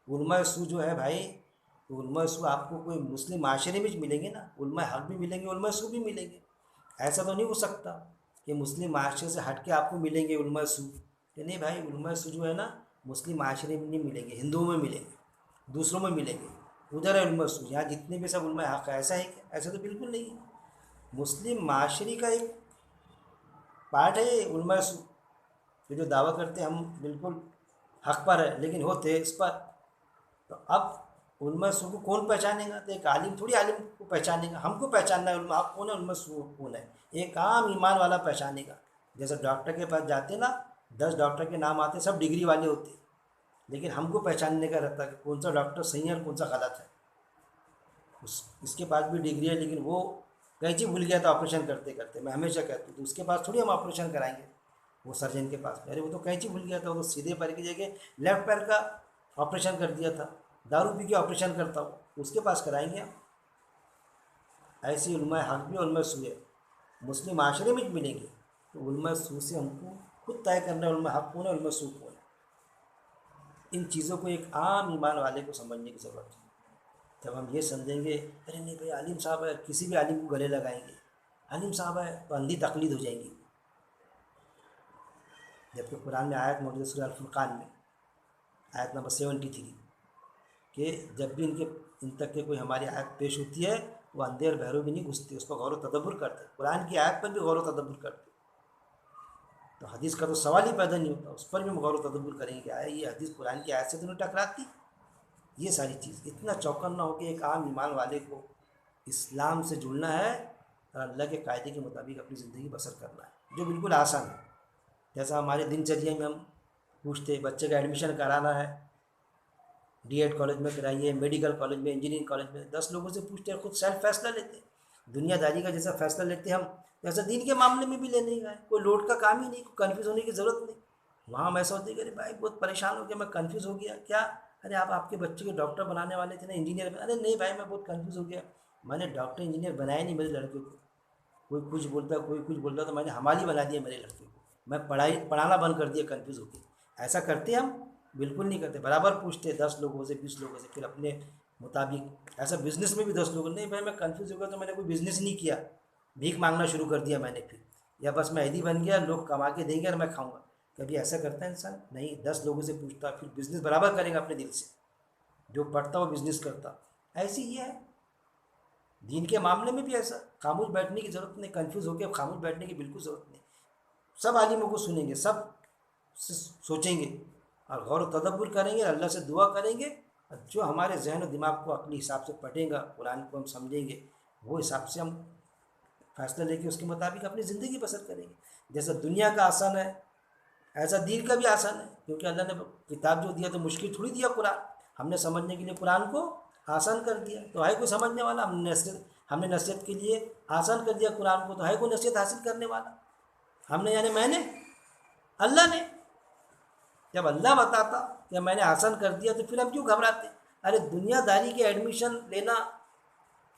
علماء سو جو ہے بھائی، علماء سو آپ کو کوئی مسلم معاشرے میں ملیں گے نا، علماء حق بھی ملیں گے، علماء سو بھی ملیں گے. ایسا تو نہیں ہو سکتا کہ مسلم معاشرے سے ہٹ کے آپ کو ملیں گے علماء سو، کہ نہیں بھائی. علماء سو جو ہے نا مسلم معاشرے میں نہیں ملیں گے، ہندوؤں میں ملیں گے، دوسروں میں ملیں گے. ادھر ہے علماء سو، یہاں جتنے بھی سب علماء حق ہے. ایسا ہے کہ ایسا تو بالکل نہیں ہے. مسلم معاشرے کا ایک پارٹ ہے یہ علماء سو، کہ جو دعویٰ کرتے ہیں ہم بالکل حق پر ہے لیکن ہوتے اس پر. تو اب علماء سو کو کون پہچانے گا؟ تو ایک عالم تھوڑی عالم کو پہچانے گا، ہم کو پہچاننا ہے علماء حق کون ہے، علماء سو کون ہے. ایک عام ایمان والا پہچانے گا. جیسے ڈاکٹر کے پاس جاتے نا، 10 ڈاکٹر کے نام آتے، سب ڈگری والے ہوتے، لیکن ہم کو پہچاننے کا رہتا ہے کہ کون سا ڈاکٹر صحیح ہے اور کون سا غلط ہے. اس کے پاس بھی ڈگری ہے لیکن وہ کینچی بھول گیا تھا آپریشن کرتے کرتے. میں ہمیشہ کہتا ہوں تو اس کے پاس تھوڑی ہم آپریشن کرائیں گے. وہ سرجن کے پاس، ارے وہ تو کینچی بھول گیا تھا، وہ تو سیدھے پیر کی جگہ لیفٹ پیر کا آپریشن کر دیا تھا. دارو پی کے آپریشن کرتا ہوں، اس کے پاس کرائیں گے ہم. ایسی علماء حق بھی علماء سو ہے، مسلم معاشرے میں ملیں گے. تو علماء سو سے ہم کو خود طے کرنا ہے علماء حق کون ہے، علماء سو کون ہے. ان چیزوں کو ایک عام ایمان والے کو سمجھنے کی ضرورت ہے. جب ہم یہ سمجھیں گے ارے نہیں بھائی عالم صاحب ہے، کسی بھی عالم کو گلے لگائیں گے، عالم صاحب ہے تو اندھی تقلید ہو جائیں گی. جبکہ قرآن میں آیت موجود سورہ الفرقان میں آیت نمبر 73 کہ جب بھی ان تک کہ کوئی ہماری آیت پیش ہوتی ہے وہ اندھے اور بہروں بھی نہیں گھستے، اس پر غور و تدبر کرتے. قرآن کی آیت پر بھی غور و تدبر کرتے. تو حدیث کا تو سوال ہی پیدا نہیں ہوتا، اس پر بھی ہم غور و تدبر کریں گے کہ آیا یہ حدیث قرآن کی آیت سے تو نہیں ٹکراتی. یہ ساری چیز اتنا چوکن نہ ہو کہ ایک عام ایمان والے کو اسلام سے جڑنا ہے اور اللہ کے قاعدے کے مطابق اپنی زندگی بسر کرنا ہے، جو بالکل آسان ہے. جیسا ہمارے دن چریے میں ہم پوچھتے بچے کا ایڈمیشن کرانا ہے، ڈی ایڈ کالج میں کرائیے، میڈیکل کالج میں، انجینئرنگ کالج میں، 10 لوگوں سے پوچھتے ہیں، خود سیلف فیصلہ لیتے ہیں. دنیا داری کا جیسا فیصلہ لیتے ہم ویسا دین کے معاملے میں بھی لینے کا ہے. کوئی لوٹ کا کام ہی نہیں، کوئی کنفیوز ہونے کی ضرورت نہیں. وہاں ہم ایسا ہوتے ہیں کہ ارے بھائی بہت پریشان ہو گیا، میں کنفیوز ہو گیا. کیا؟ ارے آپ کے بچے کو ڈاکٹر بنانے والے تھے نا، انجینئر. ارے نہیں بھائی میں بہت کنفیوز ہو گیا، میں نے ڈاکٹر انجینئر بنایا نہیں میرے لڑکے کو. کوئی کچھ بولتا کوئی کچھ بولتا تو میں نے حمالی بنا دیا میرے لڑکے کو، میں پڑھانا بند کر دیا کنفیوز ہو کے. ایسا کرتے ہم؟ بالکل نہیں کرتے. برابر پوچھتے 10 لوگوں سے 20 لوگوں سے، پھر اپنے مطابق. ایسا بزنس میں بھی 10 لوگوں نہیں بھائی میں کنفیوز ہو گیا تو میں نے کوئی بزنس نہیں کیا، بھیک مانگنا شروع کر دیا میں نے پھر، یا بس میں عیدی بن گیا، لوگ کما کے دیں گے اور میں کھاؤں گا. کبھی ایسا کرتا ہے انسان؟ نہیں. 10 لوگوں سے پوچھتا، پھر بزنس برابر کرے گا اپنے دل سے، جو پڑھتا وہ بزنس کرتا. ایسی ہی ہے دین کے معاملے میں بھی. ایسا خاموش بیٹھنے کی ضرورت نہیں، کنفیوز ہو کے خاموش بیٹھنے کی بالکل ضرورت نہیں. سب عالموں کو سنیں گے، سب سوچیں گے اور غور و تدبر کریں گے، اللہ سے دعا کریں گے. اور جو ہمارے ذہن و دماغ کو اپنے حساب سے پڑھیں گا، قرآن کو ہم سمجھیں گے، وہ حساب سے ہم فیصلہ لے کے اس کے مطابق اپنی زندگی بسر کریں گے. جیسا دنیا کا آسان ہے ایسا دین کا بھی آسان ہے، کیونکہ اللہ نے کتاب جو دیا تو مشکل تھوڑی دیا. قرآن ہم نے سمجھنے کے لیے قرآن کو آسان کر دیا. تو ہے کوئی سمجھنے والا؟ ہم نے نصیحت کے لیے آسان کر دیا قرآن کو، تو ہے کوئی نصیحت حاصل کرنے والا؟ ہم نے یعنی میں نے، اللہ نے. جب اللہ بتاتا کہ میں نے آسان کر دیا تو پھر ہم کیوں گھبراتے؟ ارے دنیا داری کے ایڈمیشن لینا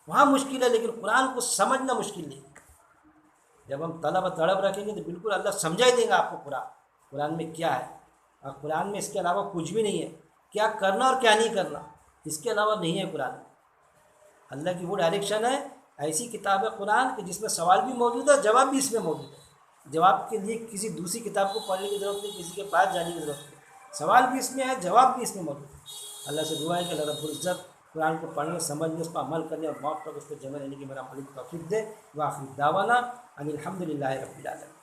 وہاں مشکل ہے لیکن قرآن کو سمجھنا مشکل نہیں. جب ہم طلب رکھیں گے تو بالکل اللہ سمجھا ہی دے گا آپ کو قرآن. قرآن میں کیا ہے، اور قرآن میں اس کے علاوہ کچھ بھی نہیں ہے، کیا کرنا اور کیا نہیں کرنا اس کے علاوہ نہیں ہے قرآن میں۔ اللہ کی وہ ڈائریکشن ہے، ایسی کتاب ہے قرآن کہ جس میں سوال بھی موجود ہے، جواب بھی اس میں موجود ہے۔ جواب کے لیے کسی دوسری کتاب کو پڑھنے کی ضرورت نہیں، کسی کے پاس جانے کی ضرورت نہیں، سوال بھی اس میں ہے، جواب بھی اس میں موجود ہے۔ اللہ سے دعا ہے کہ اللہ رب العزت قرآن کو پڑھنے، سمجھنے، اس پر عمل کرنے اور موت تک اس پہ جمع رہنے کی میرا مالک توفیق دے۔ وآخر دعوانا ان الحمد للہ رب العالمین۔